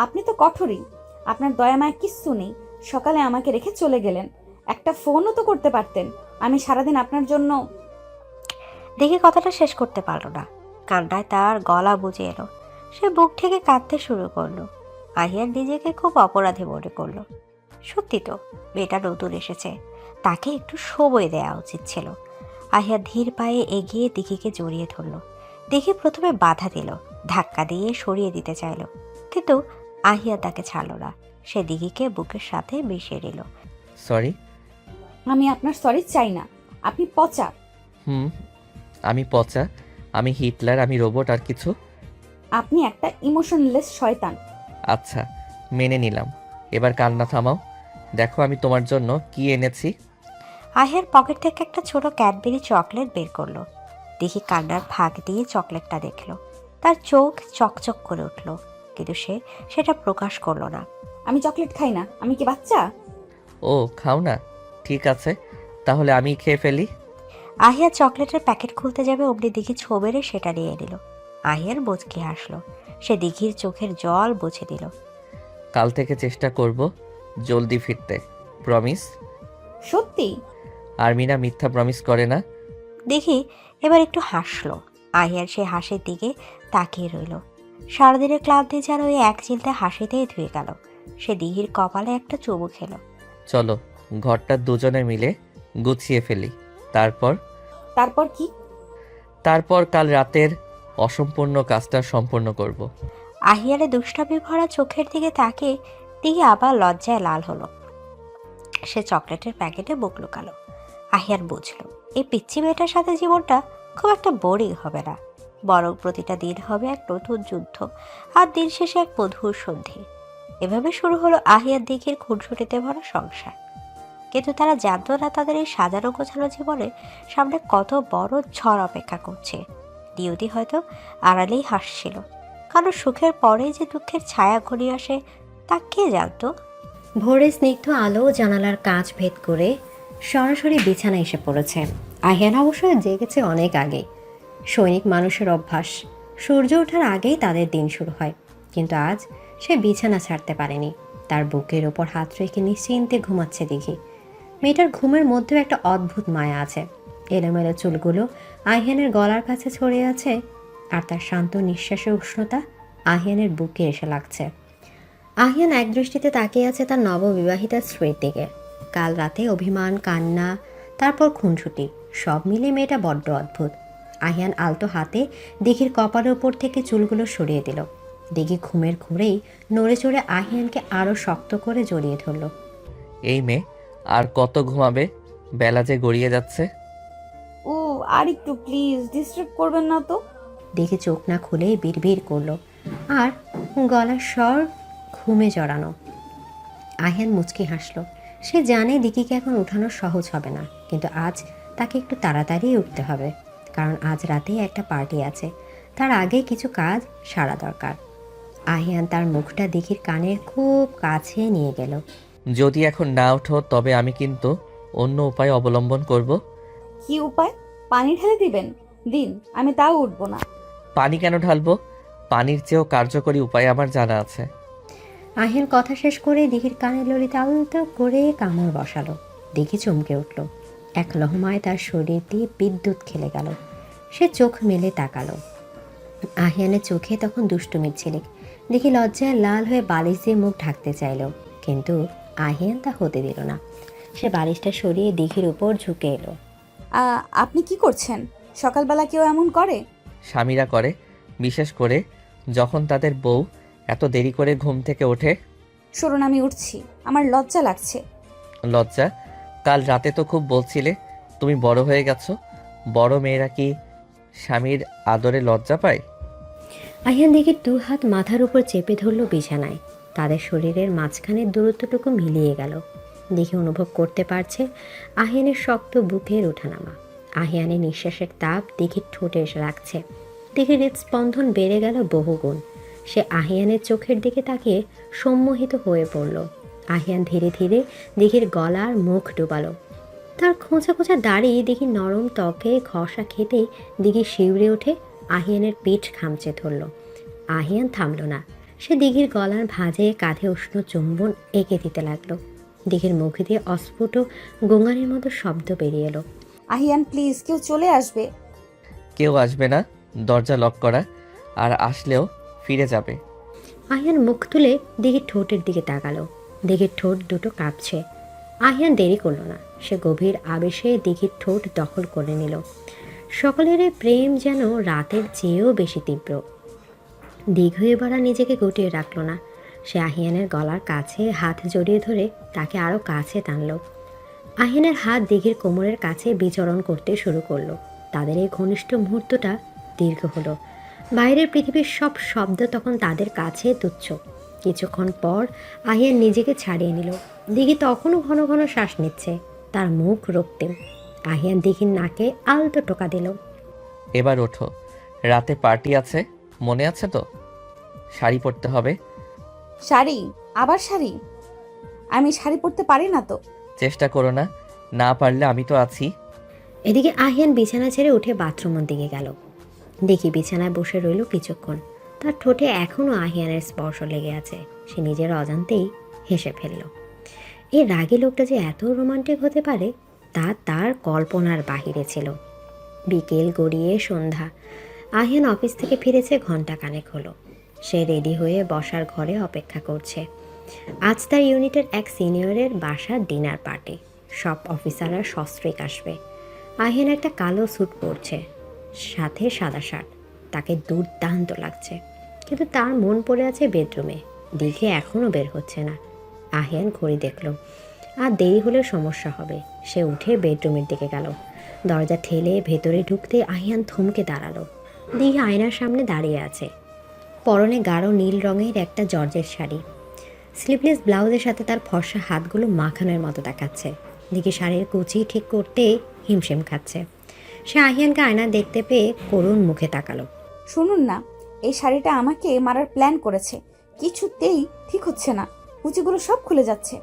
আপনি তো কঠোরই। আপনার দয়া মায়া কিচ্ছু নেই। সকালে আমাকে রেখে চলে গেলেন, একটা ফোনও তো করতে পারতেন। আমি সারাদিন আপনার জন্য। দেখে কথাটা শেষ করতে পারল না। কান্নায় তার গলা বুঝে এলো। সে বুক থেকে কাঁদতে শুরু করলো। আহিয়ার নিজেকে খুব অপরাধী মনে করলো। সত্যি তো, মেয়েটা নতুন এসেছে, তাকে একটু সময় দেওয়া উচিত ছিল। আহিয়া ধীর পায়ে এগিয়ে দিঘিকে জড়িয়ে ধরল। দিঘি প্রথমে বাধা দিল, ধাক্কা দিয়ে সরিয়ে দিতে চাইল, কিন্তু আহিয়া তাকে ছাড়ল না। সে দিঘিকে বুকের সাথে মিশিয়ে নিল। সরি। আমি আপনার সরি চাই না। আপনি পচা। আমি পচা? আমি হিটলার? আমি রোবট? আর কিছু? আপনি একটা ইমোশনলেস শয়তান। আচ্ছা, মেনে নিলাম। এবার কান্না থামাও। দেখো আমি তোমার জন্য কি এনেছি। আহিয়ার পকেট থেকে একটা ছোট ক্যাডবেরি চকলেট বের করলো। দিঘি কান্নার ফাঁক দিয়ে চকলেটটা দেখলো। তার চোখ চকচক করে উঠল, কিন্তু সে সেটা প্রকাশ করলো না। আমি চকলেট খাই না। আমি কি বাচ্চা? ও, খাও না? ঠিক আছে, তাহলে আমি খেয়ে ফেলি। আহিয়া চকলেটের প্যাকেট খুলতে যাবে, অমনি দিঘি ছো মেরে সেটা নিয়ে নিল। আহিয়ার মুচকি হাসলো। সে দিঘির চোখের জল বুঝে দিল। কাল থেকে চেষ্টা করব জলদি ফিরতে, প্রমিস? সত্যি? আর্মিনা মিথ্যা প্রমিস করে না। দিঘি এবার একটু হাসলো। আহিয়ার সে হাসির দিকে তাকিয়ে রইল। সারাদিনের ক্লান্তি যেন ওই এক চিন্তায় হাসিতেই ধুয়ে গেল। সে দিঘির কপালে একটা চুমু খেলো। চলো ঘরটা দুজনে মিলে গুছিয়ে ফেলি। তারপর? তারপর কি? তারপর কাল রাতের অসম্পূর্ণ কাজটা সম্পূর্ণ করব। আহিয়ারে দুষ্টামি ভরা চোখের দিকে তাকিয়ে দিঘি আবার লজ্জায় লাল হলো। সে চকলেটের প্যাকেটে বুক লুকালো। আহিয়ার বুঝলো এই পিচ্চি মেয়েটার সাথে জীবনটা খুব একটা বোরিং হবে না, বরং প্রতিটা দিন হবে এক নতুন যুদ্ধ, আর দিন শেষে এক মধুর সন্ধি। এভাবে শুরু হলো আহিয়ার দিঘির খুনসুটিতে ভরা সংসার। কিন্তু তারা জানতো না তাদের এই সাজানো গোছানো জীবনে সামনে কত বড় ঝড় অপেক্ষা করছে। নিয়তি হয়তো আড়ালেই হাসছিল, কারণ সুখের পরে যে দুঃখের ছায়া ঘনিয়ে আসে তা কে জানতো। ভোরে স্নিগ্ধ আলো জানালার কাঁচ ভেদ করে সরাসরি বিছানায় এসে পড়েছে। আহিয়ান অবশ্য জেগেছে অনেক আগে। সৈনিক মানুষের অভ্যাস, সূর্য ওঠার আগেই তাদের দিন শুরু হয়। কিন্তু আজ সে বিছানা ছাড়তে পারেনি। তার বুকের ওপর হাত রেখে নিশ্চিন্তে ঘুমাচ্ছে দিঘি। মেয়েটার ঘুমের মধ্যেও একটা অদ্ভুত মায়া আছে। এলোমেলো চুলগুলো আহিয়ানের গলার কাছে ছড়িয়ে আছে, আর তার শান্ত নিঃশ্বাসের উষ্ণতা আহিয়ানের বুকে এসে লাগছে। আহিয়ান একদৃষ্টিতে তাকিয়ে আছে তার নববিবাহিতা স্ত্রীর দিকে। কাল রাতে অভিমান, কান্না, তারপর খুনসুটি, সব মিলে মেয়েটা বড্ড অদ্ভুত। আহিয়ান আলতো হাতে দিঘির কপালের ওপর থেকে চুলগুলো সরিয়ে দিল। দিঘি ঘুমের ঘুরেই নড়ে চড়ে আহিয়ানকে আরও শক্ত করে জড়িয়ে ধরল। এই মেয়ে আর কত ঘুমাবে? বেলা যে গড়িয়ে যাচ্ছে। ও আর একটু প্লিজ, ডিস্টার্ব করবেন না তো। দিঘি চোখ না খুলেই বিড়বিড় করলো, আর গলার স্বর ঘুমে জড়ানো। আহিয়ান মুচকি হাসল। সে জানে দিঘিকে এখন উঠানো সহজ হবে না, কিন্তু আজ তাকে একটু তাড়াতাড়ি উঠতে হবে, কারণ আজ রাতে একটা পার্টি আছে। তার আগে কিছু কাজ সারা দরকার। আহিয়ান তার মুখটা দিঘির কানের খুব কাছে নিয়ে গেল। যদি এখন না ওঠো তবে আমি কিন্তু অন্য উপায় অবলম্বন করব। কি উপায়? পানি ঢেলে দিবেন? দিন, আমি তাও উঠবো না। পানি কেন ঢালবো? পানির চেয়েও কার্যকরী উপায় আমার জানা আছে। আহিয়ান কথা শেষ করে দিঘির কানে ললিতে আলতো করে কামড় বসালো। দিঘি চমকে উঠল। এক লহমায় তার শরীর দিয়ে বিদ্যুৎ খেলে গেল। সে চোখ মেলে তাকালো। আহিয়ানের চোখে তখন দুষ্টুমির ঝিলিক। দিঘি লজ্জায় লাল হয়ে বালিশ দিয়ে মুখ ঢাকতে চাইল, কিন্তু আহিয়ান তা হতে দিল না। সে বালিশটা সরিয়ে দিঘির উপর ঝুঁকে এলো। আপনি কি করছেন? সকালবেলা কেউ এমন করে? স্বামীরা করে, বিশেষ করে যখন তাদের বউ এত দেরি করে ঘুম থেকে ওঠে। সরুন, আমি উঠছি, আমার লজ্জা লাগছে। লজ্জা? কাল রাতে তো খুব বলছিলে তুমি বড় হয়ে গেছো। বড় মেয়েরা কি স্বামীর আদরে লজ্জা পায়? আহিয়ান দিঘির দু হাত মাথার উপর চেপে ধরল বিছানায়। তাদের শরীরের মাঝখানের দূরত্বটুকু মিলিয়ে গেল। দেখে অনুভব করতে পারছে আহিয়ানের শক্ত বুকের ওঠানামা। আহিয়ানের নিঃশ্বাসের তাপ দিঘির ঠোঁটে এসে লাগছে। দিঘির হৃদস্পন্দন বেড়ে গেল বহুগুণ। সে আহিয়ানের চোখের দিকে তাকিয়ে সম্মোহিত হয়ে পড়ল। আহিয়ান ধীরে ধীরে দিঘির গলার মুখ ডুবালো। তার খোঁচা খোঁচা দাড়ি দিঘির নরম ত্বকে ঘষা খেতেই দিঘি শিউরে ওঠে। আহিয়ানের পিঠ খামচে ধরল। আহিয়ান থামল না। সে দিঘির গলার ভাঁজে কাঁধে উষ্ণ চুম্বন এঁকে দিতে লাগলো। দিঘির মুখ দিয়ে অস্ফুট গোঙানির মতো শব্দ বেরিয়ে এলো। আহিয়ান প্লিজ, কেউ চলে আসবে। কেউ আসবে না, দরজা লক করা, আর আসলেও ফিরে যাবে। আহিয়ান মুখ তুলে দিঘির ঠোঁটের দিকে তাকালো। দিঘির ঠোঁট দুটো কাঁপছে। আহিয়ান দেরি করলো না। সে গভীর আবেশে দিঘির ঠোঁট দখল করে নিল। সকলের প্রেম যেন রাতের চেয়েও বেশি তীব্র। দীর্ঘবার নিজেকে গুটিয়ে রাখল না। সে আহিয়ানের গলার কাছে হাত জড়িয়ে ধরে তাকে আরও কাছে টানল। আহিয়ানের হাত দিঘির কোমরের কাছে বিচরণ করতে শুরু করলো। তাদের এই ঘনিষ্ঠ মুহূর্তটা দীর্ঘ হলো। বাইরের পৃথিবীর সব শব্দ তখন তাদের কাছে তুচ্ছ। কিছুক্ষণ পর আহিয়ান নিজেকে ছাড়িয়ে নিল। দিঘি তখনও ঘন ঘন শ্বাস নিচ্ছে। তার মুখ রক্তিম। আহিয়ান দিঘির নাকে আলতো টোকা দিল। এবার ওঠো, রাতে পার্টি আছে, মনে আছে তো? শাড়ি পরতে হবে। শাড়ি? আবার শাড়ি? আমি শাড়ি পরতে পারি না তো। চেষ্টা করো না, না পারলে আমি তো আছি। এদিকে আহিয়ান বিছানা ছেড়ে উঠে বাথরুমের দিকে গেল। দেখি বিছানায় বসে রইল কিছুক্ষণ। তার ঠোঁটে এখনও আহিয়ানের স্পর্শ লেগে আছে। সে নিজের অজান্তেই হেসে ফেলল। এই রাগী লোকটা যে এত রোমান্টিক হতে পারে তা তার কল্পনার বাহিরে ছিল। বিকেল গড়িয়ে সন্ধ্যা। আহিয়ান অফিস থেকে ফিরেছে ঘন্টা খানেক হলো। সে রেডি হয়ে বসার ঘরে অপেক্ষা করছে। আজ তার ইউনিটের এক সিনিয়রের বাসার ডিনার পার্টি। সব অফিসাররা সস্ত্রীক আসবে। আহিয়ান একটা কালো স্যুট পরছে, সাথে সাদা শার্ট। তাকে দুর্দান্ত লাগছে, কিন্তু তার মন পড়ে আছে বেডরুমে। দিঘে এখনও বের হচ্ছে না। আহিয়ান ঘড়ি দেখল, আর দেরি হলে সমস্যা হবে। সে উঠে বেডরুমের দিকে গেল। দরজা ঠেলে ভেতরে ঢুকতে আহিয়ান থমকে দাঁড়ালো। দিঘে আয়নার সামনে দাঁড়িয়ে আছে। পরনে গাঢ় নীল রঙের একটা জর্জের শাড়ি। স্লিভলেস ব্লাউজের সাথে তার ফর্সা হাতগুলো মাখানোর মতো দেখাচ্ছে। দিঘি শাড়ির কুচি ঠিক করতে হিমশিম খাচ্ছে। সে আহিয়ানকে আয়না দেখতে পেয়ে করুণ মুখে তাকালো। শুনুন না, এই শাড়িটা আমাকে মারার প্ল্যান করেছে। কিছুতেই ঠিক হচ্ছে না, কুচিগুলো সব খুলে যাচ্ছে।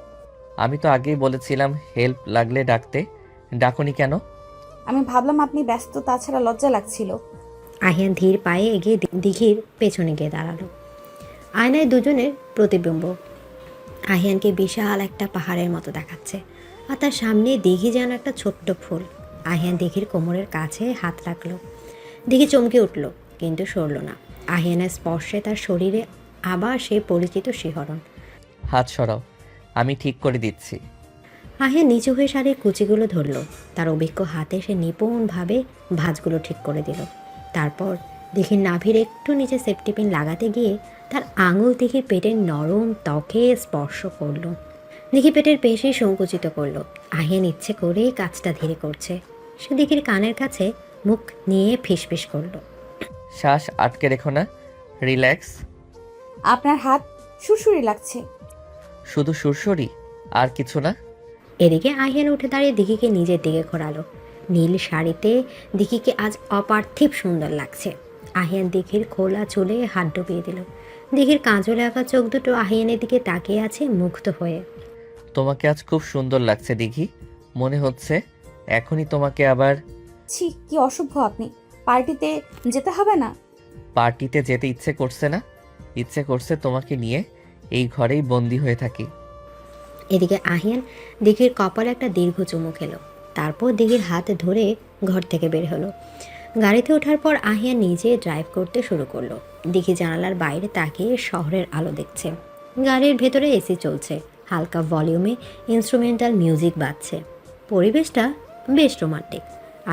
আমি তো আগেই বলেছিলাম হেল্প লাগলে ডাকতে, ডাকুনি কেন? আমি ভাবলাম আপনি ব্যস্ত, তাছাড়া লজ্জা লাগছিল। আহিয়ান ধীর পায়ে এগিয়ে দিঘির পেছনে গিয়ে দাঁড়ালো। আয়নায় দুজনের প্রতিবিম্ব আহিয়ানকে বিশাল একটা পাহাড়ের মতো দেখাচ্ছে, আর তার সামনে দিঘি যেন একটা ছোট্ট ফুল। আহিয়ান দিঘির কোমরের কাছে হাত রাখলো। দিঘি চমকে উঠল, কিন্তু সরল না। আহিয়ানের স্পর্শে তার শরীরে আবার সেই পরিচিত শিহরণ। হাত সরাও, আমি ঠিক করে দিচ্ছি। আহিয়ান নিচু হয়ে শাড়ির কুচিগুলো ধরল। তার অভিজ্ঞ হাতে সে নিপুণভাবে ভাঁজগুলো ঠিক করে দিল। তারপর দিঘির নাভির একটু নিচে সেফটি পিন লাগাতে গিয়ে তার আঙুল দিঘির পেটের নরম ত্বকে স্পর্শ করলো। দিঘি পেটের পেশি সংকুচিত করলো। আহিয়ান ইচ্ছে করেই কাজটা ধীরে করছে। সে দিঘির কানের কাছে মুখ নিয়ে ফিসফিস করলো। শ্বাস আটকে রেখো না, রিল্যাক্স। আপনার হাত সুরসুরি লাগছে। শুধু সুরসুরি, আর কিছু না? এদিকে আহিয়ান উঠে দাঁড়িয়ে দিঘিকে নিজের দিকে ঘোরালো। নীল শাড়িতে দিঘিকে আজ অপার্থিব সুন্দর লাগছে। আহিয়ান দিঘির খোলা চুলে হাত ডুবিয়ে দিল। দিঘির কাজলে আঁকা চোখ দুটো আহিয়ানের দিকে তাকিয়ে আছে মুগ্ধ হয়ে। তোমাকে আজ খুব সুন্দর লাগছে দিঘি। মনে হচ্ছে এখনই তোমাকে আবার। ছি, কি অসভ্য আপনি। পার্টিতে যেতে হবে না? পার্টিতে যেতে ইচ্ছে করছে না, ইচ্ছে করছে তোমাকে নিয়ে এই ঘরেই বন্দি হয়ে থাকি। এদিকে আহিয়ান দিঘির কপালে একটা দীর্ঘ চুমু খেলো। তারপর দিঘির হাত ধরে ঘর থেকে বের হলো। গাড়িতে ওঠার পর আহিয়ান নিজে ড্রাইভ করতে শুরু করলো। দিঘি জানালার বাইরে তাকিয়ে শহরের আলো দেখছে। গাড়ির ভেতরে এসি চলছে, হালকা ভলিউমে ইনস্ট্রুমেন্টাল মিউজিক বাজছে। পরিবেশটা বেশ রোমান্টিক।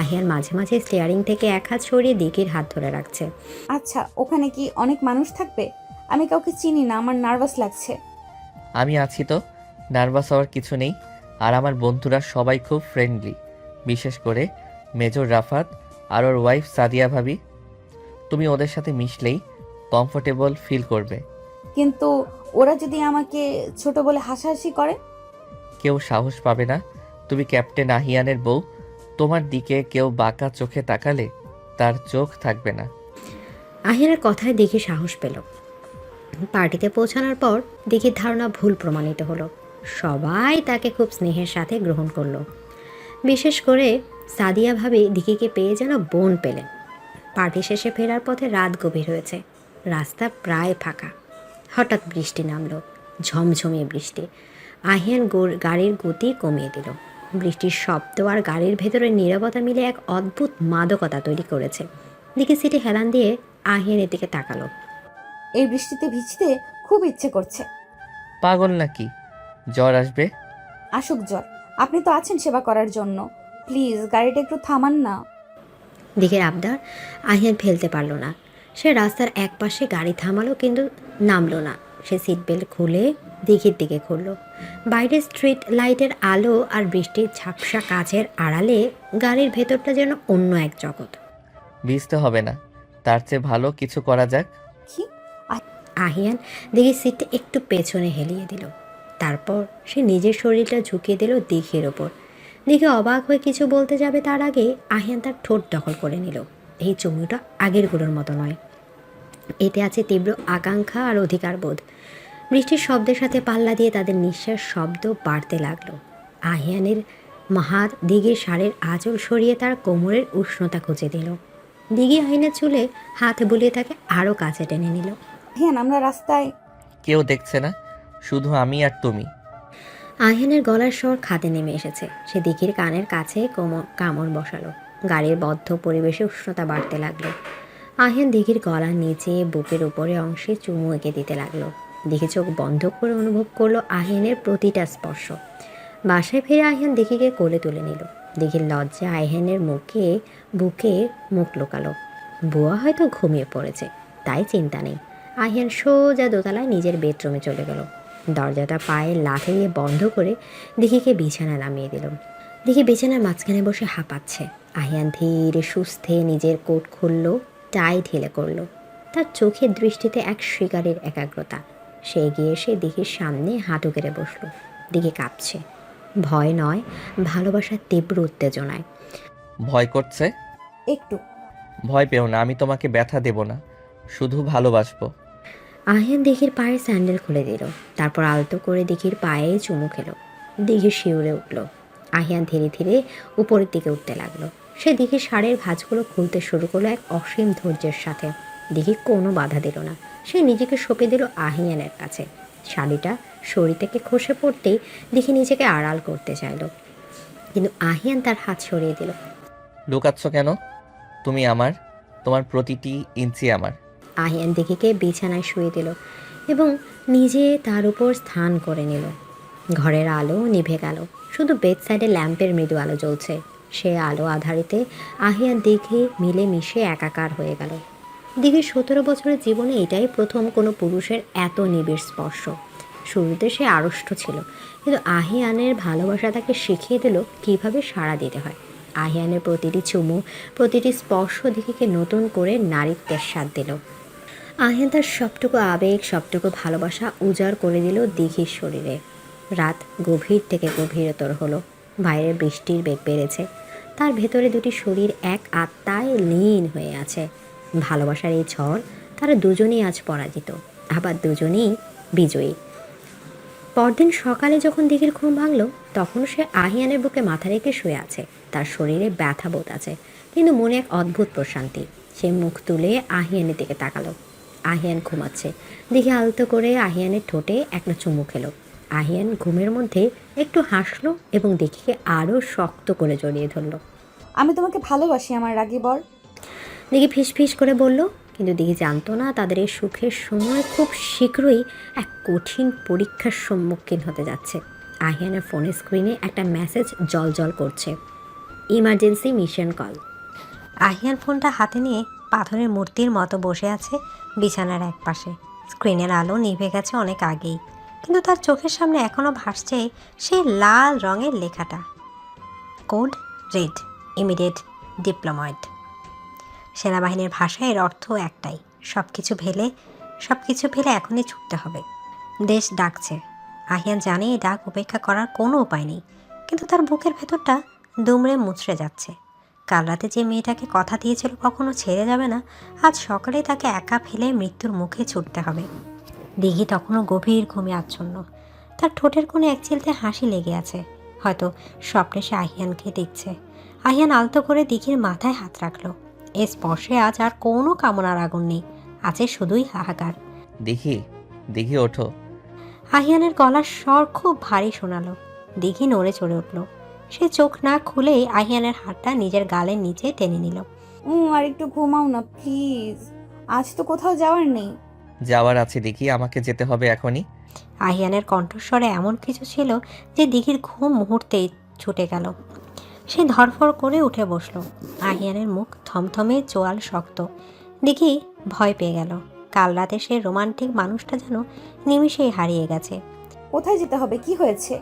আহিয়ান মাঝে মাঝে স্টিয়ারিং থেকে এক হাত সরিয়ে দিঘির হাত ধরে রাখছে। আচ্ছা, ওখানে কি অনেক মানুষ থাকবে? আমি কাউকে চিনি না, আমার নার্ভাস লাগছে। আমি আছি তো, নার্ভাস হওয়ার কিছু নেই। আর আমার বন্ধুরা সবাই খুব ফ্রেন্ডলি, বিশেষ করে মেজর রাফাত আর ওর ওয়াইফ সাদিয়া ভাবি। তুমি ওদের সাথে মিশলেই কমফোর্টেবল ফিল করবে। কিন্তু ওরা যদি আমাকে ছোট বলে হাসাহাসি করে? কেউ সাহস পাবে না। তুমি ক্যাপ্টেন আহিয়ানের বউ, তোমার দিকে কেউ বাঁকা চোখে তাকালে তার চোখ থাকবে না। আহিয়ানের কথায় দেখে সাহস পেল। পার্টিতে পৌঁছানোর পর দিঘির ধারণা ভুল প্রমাণিত হলো। সবাই তাকে খুব স্নেহের সাথে গ্রহণ করলো। বিশেষ করে সাদিয়া ভাবি দিঘিকে পেয়ে যেন বোন পেলেন। পার্টি শেষে ফেরার পথে রাত গভীর হয়েছে। রাস্তা প্রায় ফাঁকা। হঠাৎ বৃষ্টি নামলো, ঝমঝমিয়ে বৃষ্টি। আহিয়ান গাড়ির গতি কমিয়ে দিল। বৃষ্টির শব্দ আর গাড়ির ভেতরে নীরবতা মিলে এক অদ্ভুত মাদকতা তৈরি করেছে। দিঘি সিটে হেলান দিয়ে আহিয়ানের দিকে তাকালো। এই বৃষ্টিতে ভিজতে খুব ইচ্ছে করছে। পাগল নাকি? জ্বর আসবে। আসুক জ্বর, আপনি তো আছেন সেবা করার জন্য। প্লিজ গাড়িটা একটু থামান না। দিঘির আবদার আহিয়ান ফেলতে পারল না। সে রাস্তার এক পাশে গাড়ি থামালো, কিন্তু নামলো না। সে সিট বেল্ট খুলে দিঘির দিকে ঘুরলো। বাইরে স্ট্রিট লাইটের আলো আর বৃষ্টির ঝাপসা কাচের আড়ালে গাড়ির ভেতরটা যেন অন্য এক জগৎ। ভিজতে হবে না, তার চেয়ে ভালো কিছু করা যাক। কি? আহিয়ান দিঘির সিটটা একটু পেছনে হেলিয়ে দিল। তারপর সে নিজের শরীরটা ঝুঁকিয়ে দিল দিঘির ওপর। দিঘি অবাক হয়ে কিছু বলতে যাবে তার আগে আহিয়ান তার ঠোঁট দখল করে নিল। এই চুমুটা আগেরগুলোর মতো নয়, এতে আছে তীব্র আকাঙ্ক্ষা আর অধিকার বোধ। বৃষ্টির শব্দের সাথে পাল্লা দিয়ে তাদের নিঃশ্বাস শব্দ বাড়তে লাগলো। আহিয়ানের হাত দিঘির শাড়ির আঁচল সরিয়ে তার কোমরের উষ্ণতা খুঁজে দিল। দিঘি আহিনের চুলে হাত বুলিয়ে তাকে আরও কাছে টেনে নিল। হ্যাঁ, আমরা রাস্তায়। কেউ দেখছে না, শুধু আমি আর তুমি। আহিয়ানের গলার স্বর খাদে নেমে এসেছে। সে দিঘির কানের কাছে কামড় বসালো। গাড়ির বদ্ধ পরিবেশে উষ্ণতা বাড়তে লাগলো। আহিয়ান দিঘির গলার নিচে বুকের উপরে অংশে চুমু এঁকে দিতে লাগলো। দিঘি চোখ বন্ধ করে অনুভব করলো আহিয়ানের প্রতিটা স্পর্শ। বাসায় ফিরে আহিয়ান দিঘিকে কোলে তুলে নিল। দিঘির লজ্জা আহিয়ানের বুকে মুখ লুকালো। বুয়া হয়তো ঘুমিয়ে পড়েছে, তাই চিন্তা নেই। আহিয়ান সোজা দোতলায় নিজের বেডরুমে চলে গেল। দরজাটা পায়ে লাথি দিয়ে বন্ধ করে দিঘিকে বিছানায় নামিয়ে দিল। দিঘি বিছানার মাঝখানে বসে হাঁপাচ্ছে। আহিয়ান ধীরে সুস্থে নিজের কোট খুলল, টাই ঢিলে করলো। তার চোখের দৃষ্টিতে এক শিকারীর একাগ্রতা। সে এগিয়ে এসে দিঘির সামনে হাঁটু কেড়ে বসলো। দিঘি কাঁপছে, ভয় নয়, ভালোবাসার তীব্র উত্তেজনায়। ভয় করছে? একটু। ভয় পেও না, আমি তোমাকে ব্যথা দেব না, শুধু ভালোবাসবো। আহিয়ান দিঘির পায়ের স্যান্ডেল খুলে দিল। তারপর আলতো করে দিঘির পায়ে চুমু খেলো। দিঘি শিউরে উঠল। আহিয়ান ধীরে ধীরে উপরের দিকে উঠতে লাগলো। সে দিঘির শাড়ির ভাঁজগুলো খুলতে শুরু করলো এক অসীম ধৈর্যের সাথে। দিঘি কোনো বাধা দিল না, সে নিজেকে সঁপে দিল আহিয়ানের কাছে। শাড়িটা শরীর থেকে খসে পড়তেই দিঘি নিজেকে আড়াল করতে চাইল, কিন্তু আহিয়ান তার হাত সরিয়ে দিল। লুকাচ্ছ কেন? তুমি আমার, তোমার প্রতিটি ইঞ্চি আমার। আহিয়ান দিঘিকে বিছানায় শুয়ে দিল এবং নিজে তার উপর স্থান করে নিল। ঘরের আলো নিভে গেল, শুধু বেড সাইডে ল্যাম্পের মৃদু আলো জ্বলছে। সে আলো আধারিতে আহিয়ান দিঘি মিলে মিশে একাকার হয়ে গেল। দিঘির 17 বছরের জীবনে এটাই প্রথম কোনো পুরুষের এত নিবিড় স্পর্শ। শুরুতে সে আড়ষ্ট ছিল, কিন্তু আহিয়ানের ভালোবাসা তাকে শিখিয়ে দিল কীভাবে সাড়া দিতে হয়। আহিয়ানের প্রতিটি চুমু, প্রতিটি স্পর্শ দিঘিকে নতুন করে নারীত্বের স্বাদ দিল। আহিয়ান তার সবটুকু আবেগ, সবটুকু ভালোবাসা উজাড় করে দিল দিঘির শরীরে। রাত গভীর থেকে গভীরতর হলো। বাইরে বৃষ্টির বেগ বেড়েছে। তার ভেতরে দুটি শরীর এক আত্মায় লীন হয়ে আছে। ভালোবাসার এই ঝড়, তারা দুজনেই আজ পরাজিত, আবার দুজনেই বিজয়ী। পরদিন সকালে যখন দিঘির ঘুম ভাঙল, তখন সে আহিয়ানের বুকে মাথা রেখে শুয়ে আছে। তার শরীরে ব্যথা বোধ আছে, কিন্তু মনে এক অদ্ভুত প্রশান্তি। সে মুখ তুলে আহিয়ানের দিকে তাকালো। আহিয়ান ঘুমাচ্ছে। দিঘি আলতো করে আহিয়ানের ঠোঁটে একটা চুমু খেলো। আহিয়ান ঘুমের মধ্যে একটু হাসলো এবং দিঘিকে আরও শক্ত করে জড়িয়ে ধরল। আমি তোমাকে ভালোবাসি আমার রাগী বর। দিঘি ফিস ফিস করে বলল, কিন্তু দিঘি জানতো না তাদের এই সুখের সময় খুব শীঘ্রই এক কঠিন পরীক্ষার সম্মুখীন হতে যাচ্ছে। আহিয়ানের ফোনের স্ক্রিনে একটা মেসেজ জলজল করছে, ইমার্জেন্সি মিশন কল। আহিয়ান ফোনটা হাতে নিয়ে পাথরের মূর্তির মতো বসে আছে বিছানার এক পাশে। স্ক্রিনের আলো নিভে গেছে অনেক আগেই, কিন্তু তার চোখের সামনে এখনও ভাসছে সেই লাল রঙের লেখাটা, কোড রেড, ইমিডিয়েট ডিপ্লয়েড। সেনাবাহিনীর ভাষায় এর অর্থ একটাই, সব কিছু ফেলে এখনই ছুটতে হবে। দেশ ডাকছে। আহিয়ান জানে এই ডাক উপেক্ষা করার কোনো উপায় নেই, কিন্তু তার বুকের ভেতরটা দুমড়ে মুচড়ে যাচ্ছে। কাল রাতে যে মেয়েটাকে কথা দিয়েছিল কখনো ছেড়ে যাবে না, আজ সকালে তাকে একা ফেলে মৃত্যুর মুখে ছুটতে হবে। দিঘি তখনও গভীর ঘুমে আচ্ছন্ন। তার ঠোঁটের কোণে এক চিলতে হাসি লেগে আছে। হয়তো স্বপ্নে সে আহিয়ানকে দেখছে। আহিয়ান আলতো করে দিঘির মাথায় হাত রাখলো। এ স্পর্শে আজ আর কোনো কামনার আগুন নেই, আছে শুধুই হাহাকার। দিঘি ওঠো। আহিয়ানের গলার স্বর খুব ভারী শোনালো। দিঘি নড়ে চড়ে উঠল। সে চোখ না খুলেই আহিয়ানের হাতটা নিজের গালের নিচে টেনে নিল। আর একটু ঘুমাও না প্লিজ, আজ তো কোথাও যাওয়ার নেই। যাওয়ার আছে দিঘি, আমাকে যেতে হবে এখনই। আহিয়ানের কণ্ঠস্বরে এমন কিছু ছিল যে দিঘির ঘুম মুহূর্তেই ছুটে গেল। সে ধরফর করে উঠে বসল। আহিয়ানের মুখ থমথমে, চোয়াল শক্ত। দিঘি ভয় পেয়ে গেল। কাল রাতে সে রোমান্টিক মানুষটা যেন নিমিষেই হারিয়ে গেছে। কোথায় যেতে হবে? কি হয়েছে?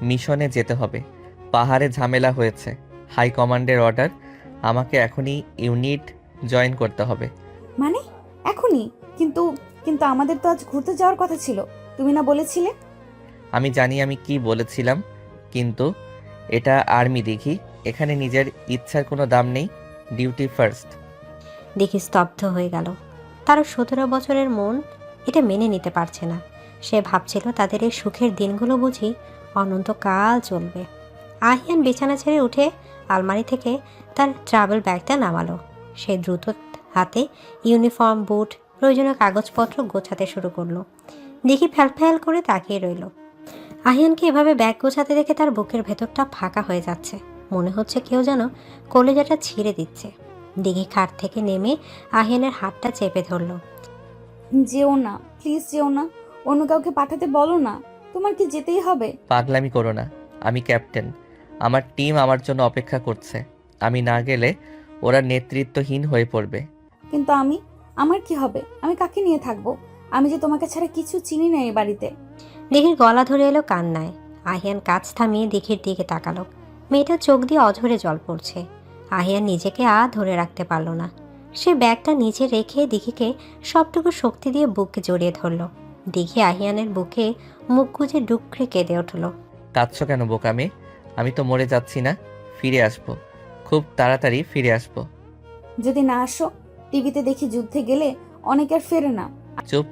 মিশনে যেতে হবে। পাহাড়ে ঝামেলা হয়েছে। হাই কমান্ডের অর্ডার, আমাকে এখনই ইউনিট জয়েন করতে হবে। মানে এখনই? কিন্তু কিন্তু আমাদের তো আজ ঘুরতে যাওয়ার কথা ছিল, তুমি না বলেছিলে? আমি জানি আমি কি বলেছিলাম, কিন্তু এটা আর্মি দিঘি, এখানে নিজের ইচ্ছার কোনো দাম নেই। Duty first. দিঘি স্তব্ধ হয়ে গেল। তারও 17 বছরের মন এটা মেনে নিতে পারছে না। সে ভাবছিল তাদের এই সুখের দিনগুলো বুঝি অনন্তকাল চলবে। আহিয়ান বিছানা ছেড়ে উঠে আলমারি থেকে তার ট্রাভেল ব্যাগটা নামালো। সে দ্রুত হাতে ইউনিফর্ম, বুট, প্রয়োজনীয় কাগজপত্র গোছাতে শুরু করলো। দিঘি ফ্যাল করে তাকিয়ে রইল। আহিয়ানকে এভাবে ব্যাগ গোছাতে দেখে তার বুকের ভেতরটা ফাঁকা হয়ে যাচ্ছে। মনে হচ্ছে কেউ যেন কলেজাটা ছিঁড়ে দিচ্ছে। দিঘি খাট থেকে নেমে আহিয়ানের হাতটা চেপে ধরল। যেও না প্লিজ, যেও না, অন্য কাউকে পাঠাতে বলো না। তোমার কি যেতেই হবে? পাগলামি করো না, আমি ক্যাপ্টেন। আমার টিম আমার জন্য অপেক্ষা করছে। আমি না গেলে ওরা নেতৃত্বহীন হয়ে পড়বে। কিন্তু আমার কি হবে? আমি কাকে নিয়ে থাকবো? আমি যে তোমাকে ছাড়া কিছু চিনি না এই বাড়িতে। দিঘির গলা ধরে এলো কান্নায়। আহিয়ান কাজ থামিয়ে দিঘির দিকে তাকালো। মেয়েটার চোখ দিয়ে অঝরে জল পড়ছে। আহিয়ান নিজেকে ধরে রাখতে পারল না। সে ব্যাগটা নিচে রেখে দিঘিকে সবটুকু শক্তি দিয়ে বুকে জড়িয়ে ধরল। দিঘি আহিয়ানের বুকে মুখ গুজে ডুকরে কেঁদে উঠল। কাঁদছো কেন বোকামে? আমি তো মরে যাচ্ছি না, ফিরে আসবো, খুব তাড়াতাড়ি ফিরে আসবো। যদি না আসো, টিভিতে দেখি যুদ্ধে গেলে অনেকে আর ফেরে না। চুপ,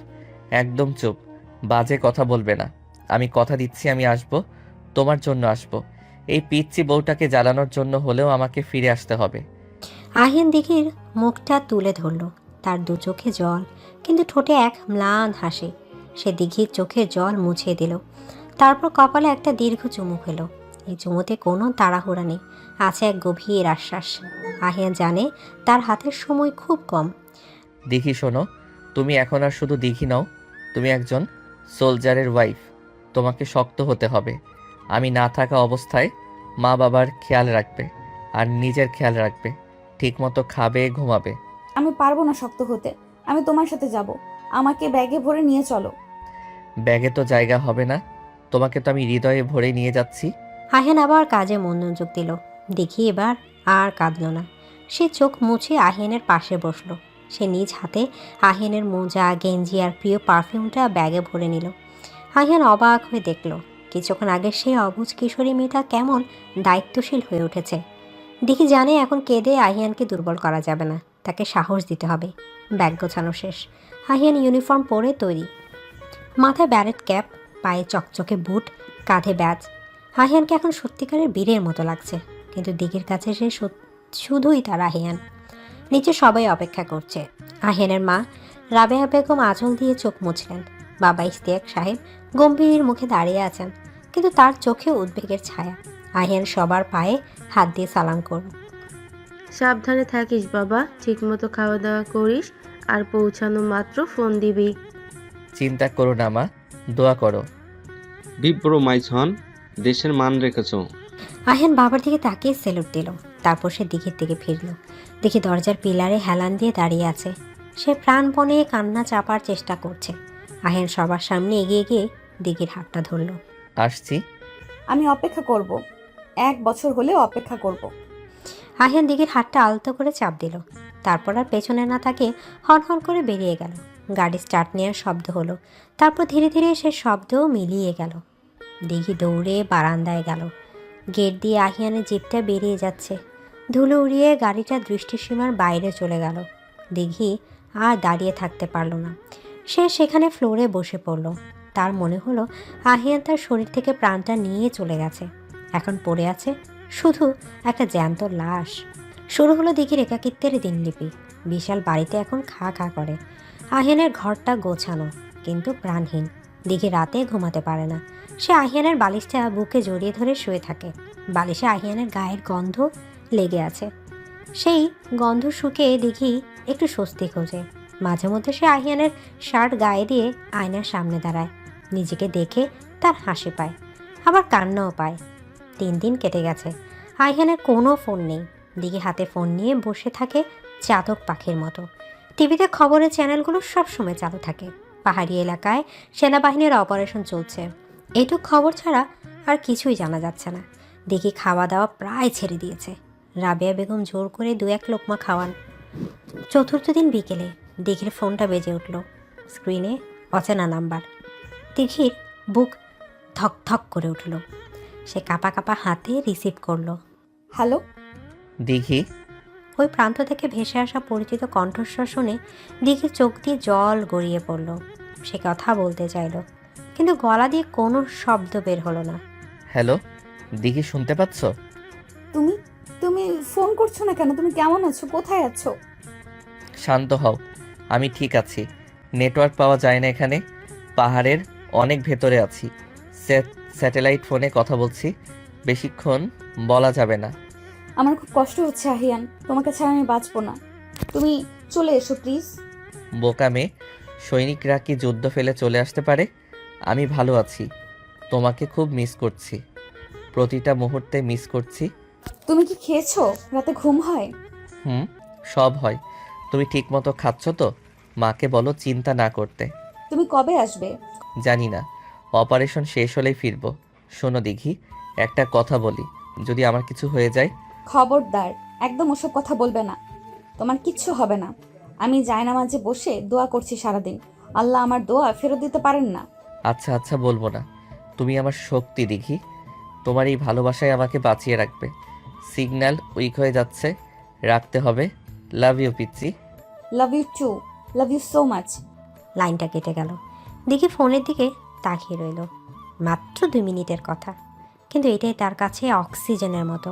একদম চুপ, বাজে কথা বলবে না। আমি কথা দিচ্ছি আমি আসবো, তোমার জন্য আসবো। এই পিচ্চি বউটাকে জ্বালানোর জন্য হলেও আমাকে ফিরে আসতে হবে। আহিয়ান দিঘির মুখটা তুলে ধরল। তার দু চোখে জল, কিন্তু ঠোঁটে এক ম্লান হাসি। সে দিঘির চোখের জল মুছিয়ে দিল। তারপর কপালে একটা দীর্ঘ চুমু খেলো। এই চুমুতে কোনো তাড়াহুড়া নেই, আছে এক গভীর আশ্বাস। আহিয়ান জানে তার হাতের সময় খুব কম। দিঘি শোনো, তুমি এখন আর শুধু দিঘি নও, তুমি একজন সোলজারের ওয়াইফ। তোমাকে শক্ত হতে হবে। আমি না থাকা অবস্থায় মা বাবার খেয়াল রাখবে আর নিজের খেয়াল রাখবে। ঠিকমতো খাবে, ঘুমাবে। আমি পারবো না শক্ত হতে। আমি তোমার সাথে যাব। আমাকে ব্যাগে ভরে নিয়ে চলো। ব্যাগে তো জায়গা হবে না, তোমাকে তো আমি হৃদয়ে ভরে নিয়ে যাচ্ছি। আহিয়ান আবার কাজে মনোযোগ দিল। দেখি এবার আর কাঁদল না। সে চোখ মুছে আহিয়ানের পাশে বসলো। সে নিজ হাতে আহিয়ানের মোজা, গেঞ্জি আর প্রিয় পারফিউমটা ব্যাগে ভরে নিল। আহিয়ান অবাক হয়ে দেখল, কিছুক্ষণ আগে সে অবুঝ কিশোরী মেয়েটা কেমন দায়িত্বশীল হয়ে উঠেছে। দেখি জানে এখন কেঁদে আহিয়ানকে দুর্বল করা যাবে না, তাকে সাহস দিতে হবে। ব্যাগ গোছানো শেষ। আহিয়ান ইউনিফর্ম পরে তৈরি। মাথায় ব্যারেট ক্যাপ, পায়ে চকচকে বুট, কাঁধে ব্যাজ। আহিয়ানকে এখন সত্যিকারের বীরের মতো লাগছে। কিন্তু দিঘির কাছে সে শুধুই তার আহিয়ান। নিচে সবাই অপেক্ষা করছে। আহিয়ানের মা রাবেয়া বেগম আঁচল দিয়ে চোখ মুছলেন। বাবা ইশতিয়াক সাহেব গম্ভীর মুখে দাঁড়িয়ে আছেন, কিন্তু তার চোখে উদ্বেগের ছায়া। আহিয়ান সবার পায়ে হাত দিয়ে সালাম করল। সাবধানে থাকিস বাবা, ঠিকমতো খাওয়া দাওয়া করিস, আর পৌঁছানো মাত্র ফোন দিবি। চিন্তা করো না মা, দোয়া করো। বিপ্র মাইছন, দেশের মান রেখেছ। আহিয়ান বাবার দিকে তাকিয়ে সেলুট দিল। তারপর সে দিঘির দিকে ফিরল। দেখি দরজার পিলারে হেলান দিয়ে দাঁড়িয়ে আছে। সে প্রাণপণে কান্না চাপার চেষ্টা করছে। আহিয়ান সবার সামনে এগিয়ে গিয়ে দিঘির হাতটা ধরল। আসছি। আমি অপেক্ষা করব। 1 বছর হলেও অপেক্ষা করব। আহিয়ান দিঘির হাতটা আলতো করে চাপ দিল। তারপর আর পেছনে না তাকিয়ে হন হন করে বেরিয়ে গেল। গাড়ি স্টার্ট নেওয়ার শব্দ হলো। তারপর ধীরে ধীরে সে শব্দও মিলিয়ে গেল। দিঘি দৌড়ে বারান্দায় গেল। গেট দিয়ে আহিয়ানের জিপটা বেরিয়ে যাচ্ছে। ধুলো উড়িয়ে গাড়িটা দৃষ্টিসীমার বাইরে চলে গেল। দিঘি আর দাঁড়িয়ে থাকতে পারল না। সে সেখানে ফ্লোরে বসে পড়ল। তার মনে হলো আহিয়ান তার শরীর থেকে প্রাণটা নিয়ে চলে গেছে। এখন পড়ে আছে শুধু একটা জ্যান্ত লাশ। শুরু হলো দিঘির একাকিত্বের দিনলিপি। বিশাল বাড়িতে এখন খা খা করে। আহিয়ানের ঘরটা গোছানো, কিন্তু প্রাণহীন। দিঘি রাতে ঘুমাতে পারে না। সে আহিয়ানের বালিশটা বুকে জড়িয়ে ধরে শুয়ে থাকে। বালিশে আহিয়ানের গায়ের গন্ধ লেগে আছে। সেই গন্ধ শুকে দিঘি একটু স্বস্তি খোঁজে। মাঝে মধ্যে সে আহিয়ানের শার্ট গায়ে দিয়ে আয়নার সামনে দাঁড়ায়। নিজেকে দেখে তার হাসি পায়, আবার কান্নাও পায়। 3 দিন কেটে গেছে। আহিয়ানের কোনো ফোন নেই। দিঘি হাতে ফোন নিয়ে বসে থাকে চাতক পাখির মতো। টিভিতে খবরের চ্যানেলগুলো সবসময় চালু থাকে। পাহাড়ি এলাকায় সেনাবাহিনীর অপারেশন চলছে, এইটুক খবর ছাড়া আর কিছুই জানা যাচ্ছে না। দিঘি খাওয়া দাওয়া প্রায় ছেড়ে দিয়েছে। রাবেয়া বেগম জোর করে 2-1 লোকমা খাওয়ান। চতুর্থ দিন বিকেলে দিঘির ফোনটা বেজে উঠল। স্ক্রিনে অচেনা নাম্বার। দিঘির বুক ধক ধক করে উঠল। সে কাঁপা কাঁপা হাতে রিসিভ করলো। হ্যালো। দিঘি। ওই প্রান্ত থেকে ভেসে আসা পরিচিত কণ্ঠস্বর শুনে দিঘির চোখ দিয়ে জল গড়িয়ে পড়ল। সে কথা বলতে চাইল, কিন্তু গলা দিয়ে কোনো শব্দ বের হলো না। হ্যালো দিঘি, শুনতে পাচ্ছ? তুমি তুমি ফোন করছো না কেন? তুমি কেমন আছো? কোথায় আছো? শান্ত হও, আমি ঠিক আছি। নেটওয়ার্ক পাওয়া যায় না এখানে, পাহাড়ের অনেক ভেতরে আছি। স্যাটেলাইট ফোনে কথা বলছি, বেশিক্ষণ বলা যাবে না। আমার খুব কষ্ট হচ্ছে আহিয়ান, তোমাকে ছাড়া আমি বাঁচবো না। তুমি চলে এসো প্লিজ। বোকা মেয়ে, সৈনিকরা কি যুদ্ধ ফেলে চলে আসতে পারে? আমি ভালো আছি, তোমাকে খুব মিস করছি, প্রতিটা মুহূর্তে মিস করছি। তুমি কি খেয়েছো? রাতে ঘুম হয়? সব হয়। তুমি ঠিকমতো খাচ্ছ তো? মাকে বলো চিন্তা না করতে। তুমি কবে আসবে? জানি না, অপারেশন শেষ হলেই ফিরবো। শোনো দিঘি, একটা কথা বলি, যদি আমার কিছু হয়ে যায়? খবরদার, একদম ওসব কথা বলবে না। তোমার কিচ্ছু হবে না। আমি জায়নামাজে বসে দোয়া করছি সারাদিন। আল্লাহ আমার দোয়া ফেরত দিতে পারেন না। আচ্ছা আচ্ছা, বলবো না। তুমি আমার শক্তি দিঘি, তোমার এই ভালোবাসায় আমাকে বাঁচিয়ে রাখবে। সিগন্যাল উইক হয়ে যাচ্ছে, রাখতে হবে। লাভ ইউ পিচ্চি। Love you too. Love you so much. লাইনটা কেটে গেল। দিঘি ফোনের দিকে তাকিয়ে রইল। মাত্র 2 মিনিটের কথা। কিন্তু এটাই তার কাছে অক্সিজেনের মতো।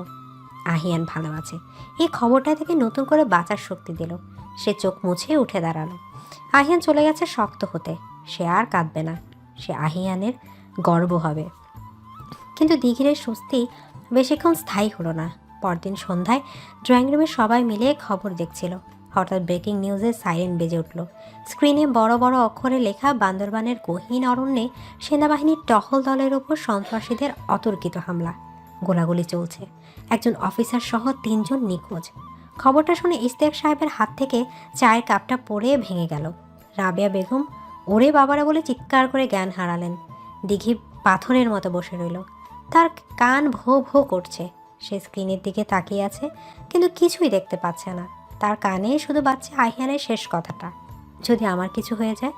আহিয়ান ভালো আছে, এই খবরটা থেকে নতুন করে বাঁচার শক্তি দিল। সে চোখ মুছে উঠে দাঁড়ালো। আহিয়ান চলে গেছে শক্ত হতে, সে আর কাঁদবে না, সে আহিয়ানের গর্ব হবে। কিন্তু দিঘির এই স্বস্তি বেশিক্ষণ স্থায়ী হলো না। পরদিন সন্ধ্যায় ড্রয়িং রুমে সবাই মিলে খবর দেখছিল। হঠাৎ ব্রেকিং নিউজের সাইরেন বেজে উঠল। স্ক্রিনে বড় বড় অক্ষরে লেখা, বান্দরবানের গহীন অরণ্যে সেনাবাহিনীর টহল দলের ওপর সন্ত্রাসীদের অতর্কিত হামলা, গোলাগুলি চলছে, একজন অফিসার সহ 3 জন নিখোঁজ। খবরটা শুনে ইশতিয়াক সাহেবের হাত থেকে চায়ের কাপটা পড়ে ভেঙে গেল। রাবেয়া বেগম ওরে বাবারা বলে চিৎকার করে জ্ঞান হারালেন। দিঘি পাথরের মতো বসে রইল, তার কান ভো ভো করছে। সে স্ক্রিনের দিকে তাকিয়ে আছে, কিন্তু কিছুই দেখতে পাচ্ছে না। তার কানে শুধু বাজছে আহিয়ানের শেষ কথাটা, যদি আমার কিছু হয়ে যায়।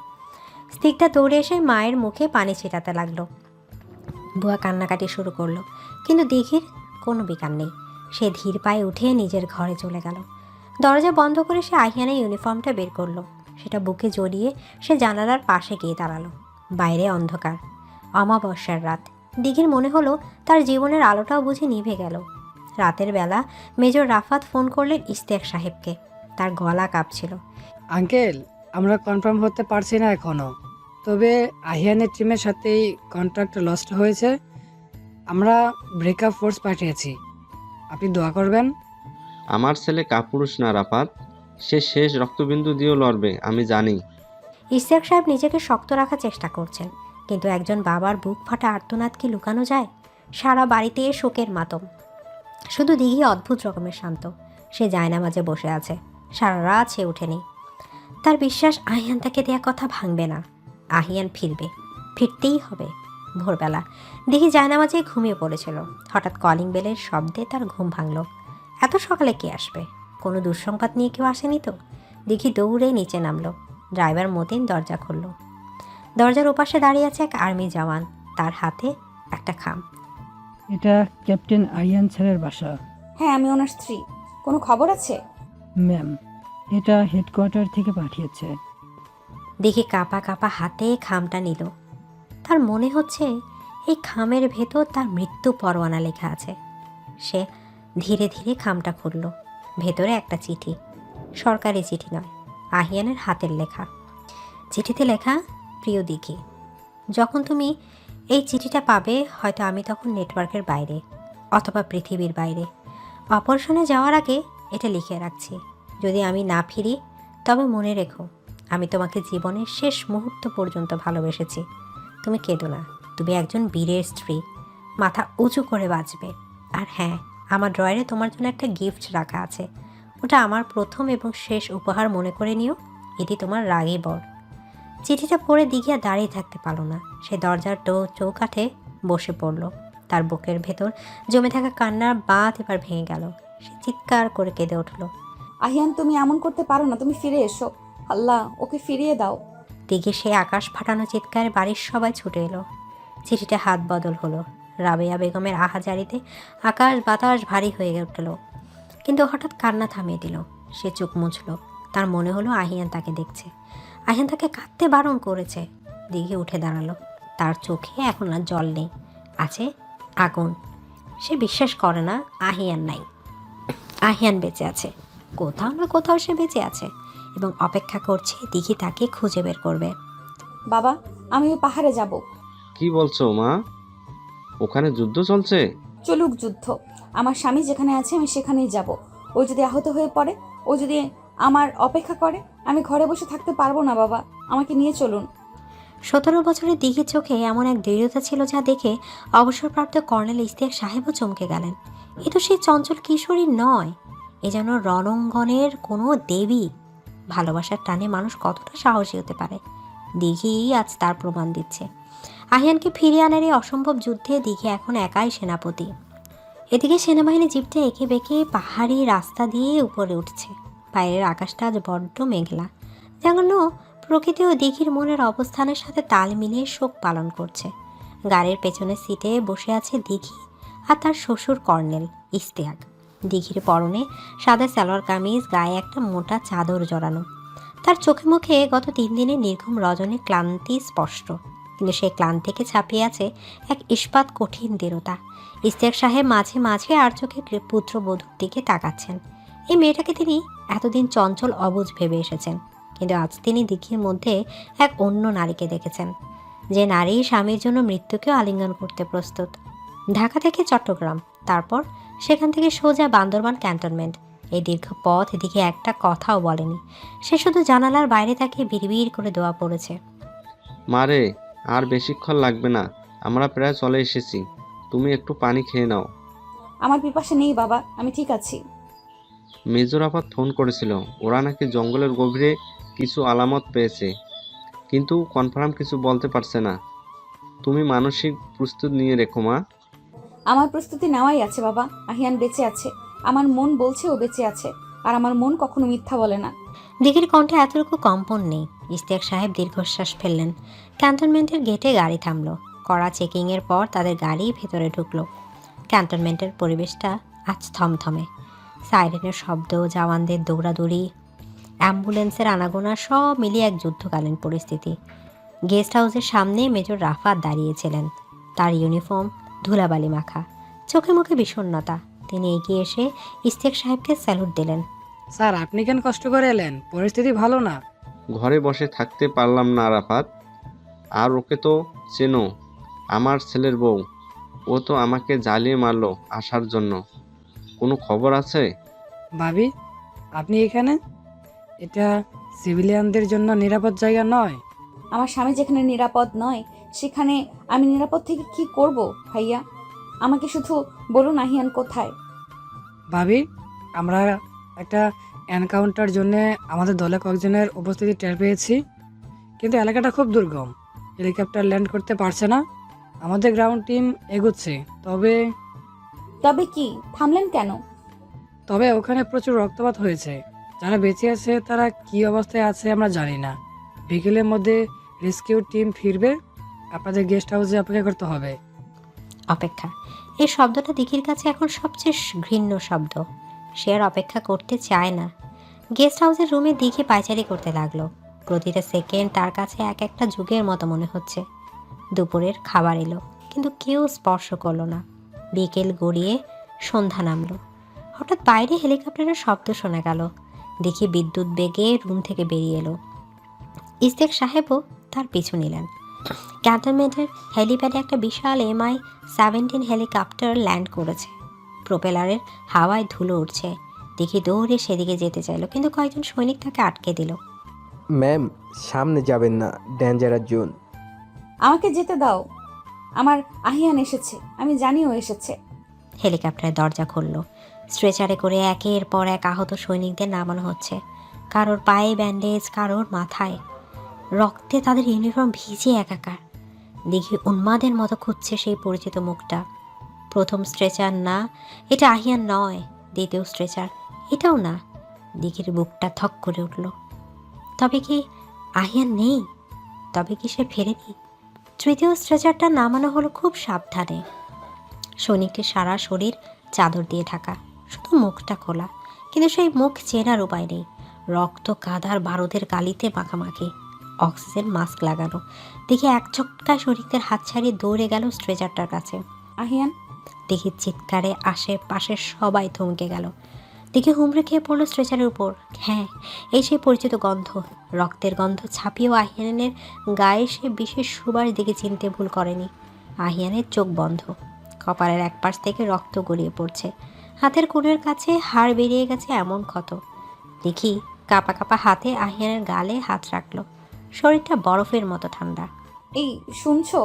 স্তিকটা দৌড়ে এসে মায়ের মুখে পানি ছিটাতে লাগলো। বুয়া কান্নাকাটি শুরু করলো, কিন্তু দিঘির কোনো বিকার নেই। সে ধীর পায়ে উঠে নিজের ঘরে চলে গেল। দরজা বন্ধ করে সে আহিয়ানের ইউনিফর্মটা বের করলো, সেটা বুকে জড়িয়ে সে জানালার পাশে গিয়ে দাঁড়ালো। বাইরে অন্ধকার, অমাবস্যার রাত। দিঘির মনে হলো তার জীবনের আলোটাও বুঝি নিভে গেল। রাতের বেলা মেজর রাফাত ফোন করলেন ইশতিয়াক সাহেবকে। তার গলা কাঁপছিল। আঙ্কেল, আমরা কনফার্ম হতে পারছি না এখনো, তবে আহিয়ানের টিমের সাথেই কন্ট্রাক্ট লস্ট হয়েছে। আমরা ব্রেকআপ ফোর্স পাঠিয়েছি, আপনি দোয়া করবেন। আমার ছেলে কাপুরুষ না রাফাত, সে শেষ রক্তবিন্দু দিয়েও লড়বে, আমি জানি। ইশতিয়াক সাহেব নিজেকে শক্ত রাখার চেষ্টা করছেন, কিন্তু একজন বাবার বুক ফাটা আর্তনাদ কি লুকানো যায়? সারা বাড়িতে শোকের মাতম। শুধু দিঘি অদ্ভুত রকমের শান্ত। সে জায়নামাজে বসে আছে, সারা রাত সে ওঠেনি। তার বিশ্বাস আহিয়ান তাকে দেয়া কথা ভাঙবে না। আহিয়ান ফিরবে, ফিরতেই হবে। ভোরবেলা দিঘি জায়নামাজে ঘুমিয়ে পড়েছিল। হঠাৎ কলিং বেলের শব্দে তার ঘুম ভাঙল। এত সকালে কে আসবে? কোনো দুঃসংবাদ নিয়ে কেউ আসেনি তো? দিঘি দৌড়ে নিচে নামলো। ড্রাইভার মতিন দরজা খুলল। দরজার ওপাশে দাঁড়িয়ে আছে এক আর্মি জওয়ান, তার হাতে একটা খাম। এটা ক্যাপ্টেন আরিয়ান স্যারের বাসা। হ্যাঁ, আমি ওনার স্ত্রী। কোনো খবর আছে? ম্যাম, এটা হেডকোয়ার্টার থেকে পাঠিয়েছে। দেখে কাঁপা কাঁপা হাতে খামটা নিল। তার মনে হচ্ছে এই খামের ভেতর তার মৃত্যু পরোয়ানা লেখা আছে। সে ধীরে ধীরে খামটা খুলল। ভেতরে একটা চিঠি, সরকারি চিঠি নয়, আহিয়ানের হাতের লেখা। চিঠিতে লেখা, প্রিয় দিঘি, যখন তুমি এই চিঠিটা পাবে, হয়তো আমি তখন নেটওয়ার্কের বাইরে অথবা পৃথিবীর বাইরে। অপারেশনে যাওয়ার আগে এটা লিখে রাখছি, যদি আমি না ফিরি তবে মনে রেখো আমি তোমাকে জীবনের শেষ মুহূর্ত পর্যন্ত ভালোবেসেছি। তুমি কেঁদো না, তুমি একজন বীরের স্ত্রী, মাথা উঁচু করে বাঁচবে। আর হ্যাঁ, আমার ড্রয়ারে তোমার জন্য একটা গিফট রাখা আছে, ওটা আমার প্রথম এবং শেষ উপহার মনে করে নিও। এটি তোমার রাগী বর। চিঠিটা পড়ে দিঘি আর দাঁড়িয়ে থাকতে পারল না। সে দরজার চৌকাঠে বসে পড়ল। তার বুকের ভেতর জমে থাকা কান্নার বাঁধ এবার ভেঙে গেল। সে চিৎকার করে কেঁদে উঠল। আহিয়ান, তুমি এমন করতে পারো না, তুমি ফিরে এসো। আল্লাহ, ওকে ফিরিয়ে দাও। দিঘি সে আকাশ ফাটানো চিৎকারে বাড়ির সবাই ছুটে এলো। চিঠিটা হাত বদল হলো। রাবেয়া বেগমের আহাজারিতে আকাশ বাতাস ভারী হয়ে উঠল, কিন্তু হঠাৎ কান্না থামিয়ে দিল। সে চোখ মুছল। তার মনে হলো আহিয়ান তাকে দেখছে, আহিয়ান তাকে কাঁদতে বারণ করেছে। দিঘি উঠে দাঁড়ালো। তার চোখে এখন আর জল নেই, আছে আগুন। সে বিশ্বাস করে না আহিয়ান নাই, আহিয়ান বেঁচে আছে। কোথাও না কোথাও সে বেঁচে আছে এবং অপেক্ষা করছে দিঘি তাকে খুঁজে বের করবে। বাবা, আমি ওই পাহাড়ে যাব। কি বলছো মা? ওখানে যুদ্ধ চলছে? চলুক যুদ্ধ, আমার স্বামী যেখানে আছে আমি সেখানেই যাব। ও যদি আহত হয়ে পড়ে, ও যদি আমার অপেক্ষা করে, আমি ঘরে বসে থাকতে পারবো না। বাবা, আমাকে নিয়ে চলুন। 17 বছরের দিঘির চোখে এমন এক দৃঢ়তা ছিল যা দেখে অবসরপ্রাপ্ত কর্নেল ইশতিয়াক সাহেবও চমকে গেলেন। এ তো সেই চঞ্চল কিশোরী নয়, এ যেন রণাঙ্গনের কোনো দেবী। ভালোবাসার টানে মানুষ কতটা সাহসী হতে পারে, দিঘি আজ তার প্রমাণ দিচ্ছে। আহিয়ানকে ফিরিয়ে আনার এই অসম্ভব যুদ্ধে দিঘি এখন একাই সেনাপতি। এদিকে সেনাবাহিনী জিপটা এঁকে বেঁকে পাহাড়ি রাস্তা দিয়ে উপরে উঠছে। বাইরের আকাশটা আজ বড্ড মেঘলা, যেন প্রকৃতি ও দিঘির মনের অবস্থানের সাথে তাল মিলিয়ে শোক পালন করছে। গাড়ির পেছনের সিটে বসে আছে দিঘি আর তার শ্বশুর কর্নেল ইশতিয়াক। দিঘির পরনে সাদা সালোয়ার কামিজ, গায়ে একটা মোটা চাদর জড়ানো। তার চোখে মুখে গত 3 দিনের নির্ঘুম রজনী ক্লান্তি স্পষ্ট। কিন্তু সেই ক্লান্তিকে ছাপিয়ে আছে এক ইস্পাত কঠিন দৃঢ়তা। ইশতিয়াক সাহেব মাঝে মাঝে আর চোখে পুত্রবধূর দিকে তাকাচ্ছেন। এই মেয়েটাকে তিনি এতদিন চঞ্চল অবুঝ ভেবে এসেছেন, কিন্তু আজ তিনি দিঘির মধ্যে এক অন্য নারীকে দেখেছেন, যে নারী স্বামীর জন্য মৃত্যুকেও আলিঙ্গন করতে প্রস্তুত। ঢাকা থেকে চট্টগ্রাম, তারপর সেখান থেকে সোজা বান্দরবান ক্যান্টনমেন্ট। এই দীর্ঘ পথ দিকে একটা কথাও বলেনি। সে শুধু জানালার বাইরে তাকে বিড়বিড় করে দোয়া পড়েছে। মারে, আর বেশিক্ষণ লাগবে না, আমরা প্রায় চলে এসেছি। তুমি একটু পানি খেয়ে নাও। আমার পিপাসা নেই বাবা, আমি ঠিক আছি। মেজর আপাত ফোন করেছিল, ওরা নাকি জঙ্গলের গভীরে কিছু আলামত পেয়েছে, কিন্তু কনফার্ম কিছু বলতে পারছে না। তুমি মানসিক প্রস্তুত নিয়ে রেখো মা। আমার প্রস্তুতি নেওয়াই আছে বাবা। আহিয়ান বেঁচে আছে, আমার মন বলছে ও বেঁচে আছে, আর আমার মন কখনো মিথ্যা বলে না। দিঘির কণ্ঠে এতটুকু কম্পন নেই। ইশতিয়াক সাহেব দীর্ঘশ্বাস ফেললেন। ক্যান্টনমেন্টের গেটে গাড়ি থামলো। কড়া চেকিংয়ের পর তাদের গাড়ি ভেতরে ঢুকলো। ক্যান্টনমেন্টের পরিবেশটা আজ থমথমে। সাইরেনের শব্দ, জওয়ানদের দৌড়াদৌড়ি, অ্যাম্বুলেন্সের আনাগোনা সব মিলিয়ে এক যুদ্ধকালীন পরিস্থিতি। গেস্ট হাউসের সামনে মেজর রাফাত দাঁড়িয়েছিলেন। তার ইউনিফর্ম ধুলাবালি মাখা, চোখে মুখে বিষণ্ণতা। তিনি এগিয়ে এসে ইশতিয়াক সাহেবকে স্যালুট দিলেন। স্যার, আপনি কেন কষ্ট করে এলেন? পরিস্থিতি ভালো না। ঘরে বসে থাকতে পারলাম না আরাফাত। আর ওকে তো চেনো, আমার ছেলের বউ। ও তো আমাকে জ্বালিয়ে মারলো আসার জন্য। কোনো খবর আছে? ভাবি, আপনি এখানে? এটা সিভিলিয়ানদের জন্য নিরাপদ জায়গা নয়। আমার স্বামী যেখানে নিরাপদ নয়, সেখানে আমি নিরাপদ থেকে কি করব ভাইয়া? আমাকে শুধু বলুন আহিয়ান কোথায়। ভাবি, আমরা একটা এনকাউন্টার জন্য আমাদের দলে কয়েকজনের উপস্থিতি টের পেয়েছি, কিন্তু এলাকাটা খুব দুর্গম। হেলিকপ্টার ল্যান্ড করতে পারছে না। আমাদের গ্রাউন্ড টিম এগুচ্ছে, তবে কি থামলেন কেন? তবে ওখানে প্রচুর রক্তপাত হয়েছে। যারা বেঁচে আছে তারা কি অবস্থায় আছে আমরা জানি না। বিকেলের মধ্যে রেস্কিউ টিম ফিরবে। আপনাদের গেস্ট হাউসে অপেক্ষা করতে হবে। অপেক্ষা, এই শব্দটা দিঘির কাছে এখন সবচেয়ে ঘৃণ্য শব্দ। সে আর অপেক্ষা করতে চায় না। গেস্ট হাউসের রুমে দিঘি পায়চারি করতে লাগলো। প্রতিটা সেকেন্ড তার কাছে এক একটা যুগের মতো মনে হচ্ছে। দুপুরের খাবার এলো, কিন্তু কেউ স্পর্শ করলো না। বিকেল গড়িয়ে সন্ধ্যা নামলো। হঠাৎ বাইরে হেলিকপ্টারের শব্দ শোনা গেল। দেখি বিদ্যুৎ বেগে রুম থেকে বেরিয়ে এলো। ইশতিয়াক সাহেবও তার পিছু নিলেন। ক্যান্টনমেন্টের হেলিপ্যাডে একটা বিশাল MI-17 হেলিকপ্টার ল্যান্ড করেছে। প্রোপেলারের হাওয়ায় ধুলো উঠছে। দেখি দৌড়ে সেদিকে যেতে চাইলো, কিন্তু কয়েকজন সৈনিক তাকে আটকে দিল। ম্যাম, সামনে যাবেন না, ডেঞ্জারাস জোন। আমাকে যেতে দাও, আমার আহিয়ান এসেছে, আমি জানি ও এসেছে। হেলিকপ্টারের দরজা খুলল। স্ট্রেচারে করে একের পর এক আহত সৈনিকদের নামানো হচ্ছে। কারোর পায়ে ব্যান্ডেজ, কারোর মাথায়। রক্তে তাদের ইউনিফর্ম ভিজে একাকার। দেখি উন্মাদের মতো খুঁজছে সেই পরিচিত মুখটা। প্রথম স্ট্রেচার না, এটা আহিয়ান নয়। দ্বিতীয় স্ট্রেচার, এটাও না। দিঘির বুকটা থক করে উঠল। তবে কি আহিয়ান নেই? তবে কি সে ফেরেনি? তৃতীয় স্ট্রেচারটা নামানো হলো খুব সাবধানে। সৈনিকটির সারা শরীর চাদর দিয়ে ঢাকা, শুধু মুখটা খোলা। কিন্তু সেই মুখ চেনার উপায় নেই। রক্ত, কাদার, বারুদের কালিতে মাখামাখি। অক্সিজেন মাস্ক লাগানো। দেখি এক চটকায় সৈনিকদের হাত ছাড়িয়ে দৌড়ে গেল স্ট্রেচারটার কাছে। আহিয়ান! দেখি চিৎকারে আশেপাশের সবাই থমকে গেল। দেখি হুমড়ে খেয়ে পড়লো স্ট্রেচারের উপর। হ্যাঁ, এই সেই পরিচিত গন্ধ, রক্তের গন্ধ। ছাপিয়েও আহিয়ানের গায়ে সে বিশেষ সুবাস দিকে চিনতে ভুল করেনি। আহিয়ানের চোখ বন্ধ, কপালের এক পাশ থেকে রক্ত গড়িয়ে পড়ছে। হাতের কোণের কাছে হাড় বেরিয়ে গেছে এমন ক্ষত। দেখি কাঁপা কাঁপা হাতে আহিয়ানের গালে হাত রাখলো। শরীরটা বরফের মতো ঠান্ডা। এই শুনছো?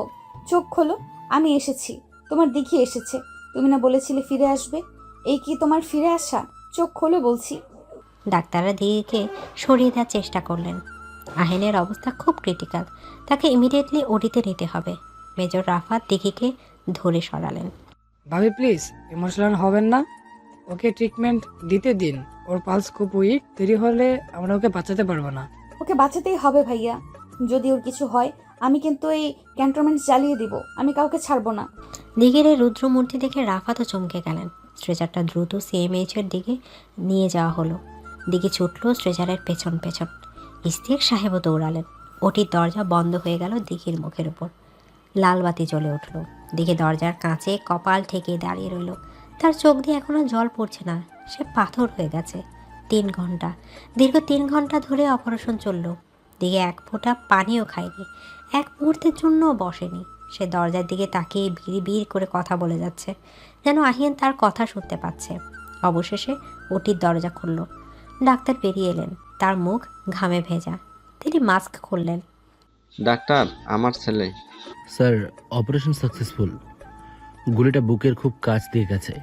চোখ খোলো, আমি এসেছি। তোমার দিঘি এসেছে। তুমি না বলেছিলে ফিরে আসবে? এই কি তোমার ফিরে আসা? চোখ খোলো বলছি। ডাক্তাররা দিঘিকে সরিয়ে দেওয়ার চেষ্টা করলেন। আহিয়ানের অবস্থা খুব ক্রিটিক্যাল, তাকে ইমিডিয়েটলি ওডিতে নিতে হবে। মেজর রাফাত দিঘিকে ধরে সরালেন। ভাবি প্লিজ ইমোশনাল হবেন না, ওকে ট্রিটমেন্ট দিতে দিন। ওর পালস খুব উইক, দেরি হলে আমরা ওকে বাঁচাতে পারবো না। ওকে বাঁচাতেই হবে ভাইয়া। যদি ওর কিছু হয়, আমি কিন্তু এই ক্যান্টনমেন্ট জ্বালিয়ে দিব। আমি কাউকে ছাড়বো না। দিঘির এই রুদ্রমূর্তি দেখে রাফাতও চমকে গেলেন। স্ট্রেচারটা দ্রুত CMH-এর দিকে নিয়ে যাওয়া হলো। দিঘি ছুটল স্ট্রেচারের পেছন পেছন। ইশতিয়াক সাহেবও দৌড়ালেন। ওটির দরজা বন্ধ হয়ে গেল দিঘির মুখের উপর। লাল বাতি জ্বলে উঠল। দেখে দরজার কাঁচে কপাল ঠেকে দাঁড়িয়ে রইল। তার চোখ দিয়ে এখনো জল পড়ছে না, সে পাথর হয়ে গেছে। 3 ঘন্টা, দীর্ঘ 3 ঘন্টা ধরে অপারেশন চলল। দিকে এক ফোঁটা পানিও খায়নি, এক মুহূর্তের জন্যও বসেনি। সে দরজার দিকে তাকিয়ে বিড় করে কথা বলে যাচ্ছে, যেন আহিয়ান তার কথা শুনতে পাচ্ছে। অবশেষে ওটির দরজা খুলল। ডাক্তার বেরিয়ে এলেন, তার মুখ ঘামে ভেজা। তিনি মাস্ক খুললেন। ডাক্তার, আমার ছেলে। Sir, operation successful. গুলিটা বুকের খুব কাছ দিয়ে গেছে।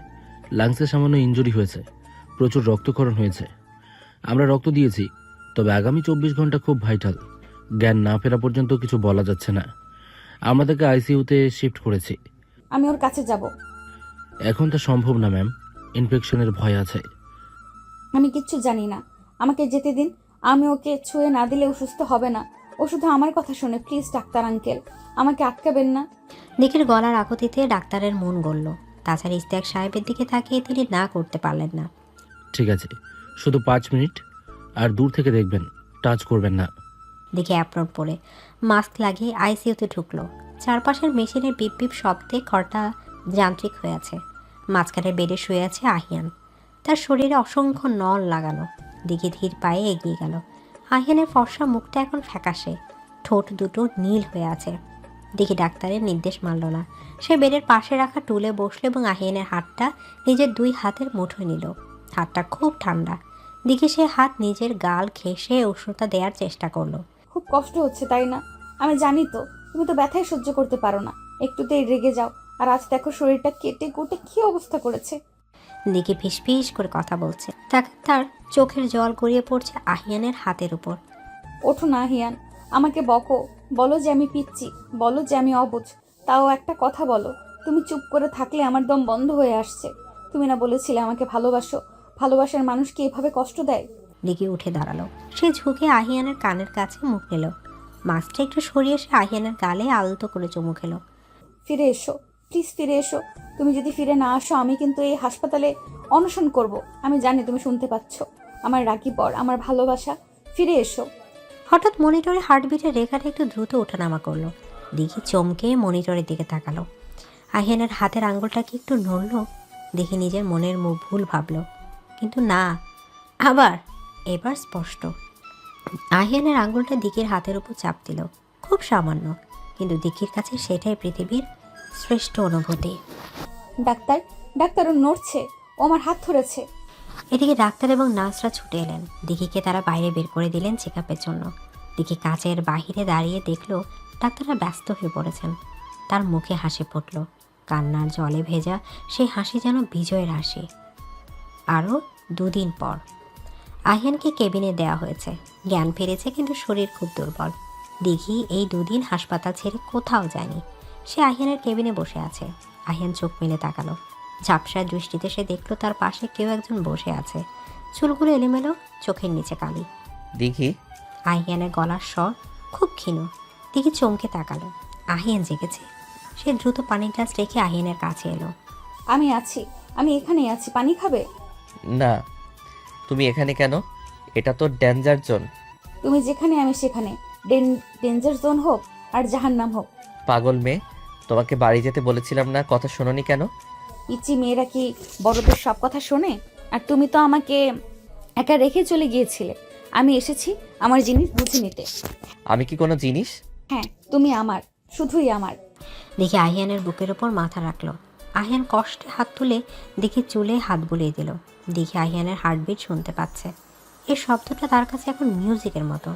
লাংসে সামান্য ইনজুরি হয়েছে, প্রচুর রক্তক্ষরণ হয়েছে। আমরা রক্ত দিয়েছি, তবে আগামী 24 ঘন্টা খুব ভাইটাল। জ্ঞান না ফেরা পর্যন্ত কিছু বলা যাচ্ছে না। আমরা তাকে আইসিইউতে শিফট করেছি। আমি ওর কাছে যাব। এখন তা সম্ভব না ম্যাম, ইনফেকশনের ভয় আছে। আমি কিচ্ছু জানি না, আমাকে যেতে দিন। আমি ওকে ছুঁয়ে না দিলে ও সুস্থ হবে না। ও শুধু আমার কথা শোনে। প্লিজ ডাক্তার আঙ্কেল, আমাকে আটকাবেন না। দিকের গলার আকুতিতে ডাক্তারের মন গলল। তাছাড়া ইস্তেক সাহেবের দিকে তাকিয়ে তিনি না করতে পারলেন না। ঠিক আছে, শুধু 5 মিনিট, আর দূর থেকে দেখবেন, টাচ করবেন না। দিকে অ্যাপ্রন পরে মাস্ক লাগিয়ে আইসিইউতে ঢুকলো। চারপাশের মেশিনের বিপ বিপ শব্দে ঘরটা যান্ত্রিক হয়ে আছে। মাঝখানে বেডে শুয়ে আছে আহিয়ান, তার শরীরে অসংখ্য নল লাগানো। দিকে ধীর পায়ে এগিয়ে গেল। আহিয়ানের ফর্সা মুখটা এখন ফ্যাকাশে, ঠোঁট দুটো নীল হয়ে আছে। দিকে ডাক্তারের নির্দেশ মানল না। সে বেডের পাশে রাখা টুলে বসলো এবং আহিয়ানের হাতটা নিজের 2 হাতের মুঠোয় নিল। হাতটা খুব ঠান্ডা। দিকে সে হাত নিজের গাল ঘেঁষে উষ্ণতা দেওয়ার চেষ্টা করলো। খুব কষ্ট হচ্ছে তাই না? আমি জানি তো, তুমি তো ব্যথাই সহ্য করতে পারো না। একটুতেই রেগে যাও। আর আজ দেখো শরীরটা কেটে কুটে কি অবস্থা করেছে। দিকে ফিসফিস করে কথা বলছে, তার চোখের জল গড়িয়ে পড়ছে আহিয়ানের হাতের উপর। ওঠো না হিয়ান, আমাকে বকো, বলো যে আমি পিচ্ছি, বলো যে আমি অবুঝ। তাও একটা কথা বলো, তুমি চুপ করে থাকলে আমার দম বন্ধ হয়ে আসছে। তুমি না বলেছিলে আমাকে ভালোবাসো? ভালোবাসার মানুষ কি এভাবে কষ্ট দেয়? দিকে উঠে দাঁড়ালো। সে ঝুঁকে আহিয়ানের কানের কাছে মুখ নিল। মাছটা একটু সরিয়ে সে আহিয়ানের গালে আলতো করে চুমু খেলো। ফিরে এসো, প্লিজ ফিরে এসো। তুমি যদি ফিরে না আসো, আমি কিন্তু এই হাসপাতালে অনশন করব। আমি জানি তুমি শুনতে পাচ্ছ। আমার রাগী বর, আমার ভালোবাসা, ফিরে এসো। হঠাৎ মনিটরে হার্টবিটের রেখাটা একটু দ্রুত ওঠানামা করলো। দিঘি চমকে মনিটরের দিকে তাকালো। আহিয়ানের হাতের আঙ্গুলটা কি একটু নড়ল। দেখে নিজের মনের মুখ ভুল ভাবলো, কিন্তু না, এবার স্পষ্ট। আহিয়ানের আঙ্গুলটা দিঘির হাতের উপর চাপ দিল, খুব সামান্য, কিন্তু দিঘির কাছে সেটাই পৃথিবীর শ্রেষ্ঠ অনুভূতি। ডাক্তার, ডাক্তার, ও নড়ছে, ও আমার হাত ধরেছে। এদিকে ডাক্তার এবং নার্সরা ছুটে এলেন। দিঘিকে তারা বাইরে বের করে দিলেন চেক আপের জন্য। দিঘি কাচের বাহিরে দাঁড়িয়ে দেখলো ডাক্তাররা ব্যস্ত হয়ে পড়েছেন। তার মুখে হাসি ফুটল, কান্নার জলে ভেজা সেই হাসি যেন বিজয়ের হাসি। আরও 2 দিন পর আহিয়ানকে কেবিনে দেওয়া হয়েছে। জ্ঞান ফিরেছে, কিন্তু শরীর খুব দুর্বল। দিঘি এই 2 দিন হাসপাতাল ছেড়ে কোথাও যায়নি। সে আহিয়ানের কেবিনে বসে আছে। আহিয়ান চোখ মেলে তাকালো। ঝাপসা দৃষ্টিতে সে দেখলো তার পাশে কেউ একজন বসে আছে। চুলগুলো এলোমেলো, চোখের নিচে কালি। দেখি। আহিয়ানের গলার স্বর খুব ক্ষীণ। দিঘি চমকে তাকালো। আহিয়ান জেগেছে। সে দ্রুত পানির গ্লাস রেখে আহিয়ানের কাছে এলো। আমি আছি, আমি এখানেই আছি, পানি খাবে? না, তুমি এখানে কেন? এটা তো ডেঞ্জার জোন। তুমি যেখানে আমি সেখানে। ডেঞ্জার জোন হোক আর জাহান্নাম হোক। পাগল মেয়ে, তোমাকে বাড়ি যেতে বলেছিলাম না, কথা শোনোনি কেন? পিচ্চি মেয়েরা কি বড়দের সব কথা শোনে? আর তুমি তো আমাকে একা রেখে চলে গিয়েছিলে। আমি এসেছি আমার জিনিস বুঝে নিতে। আমি কি কোনো জিনিস? হ্যাঁ, তুমি আমার, শুধুই আমার। দেখে আহিয়ানের বুকের ওপর মাথা রাখলো। আহিয়ান কষ্টে হাত তুলে দেখে চুলে হাত বুলিয়ে দিল। দেখে আহিয়ানের হার্টবিট শুনতে পাচ্ছে। এই শব্দটা তার কাছে এখন মিউজিকের মতো।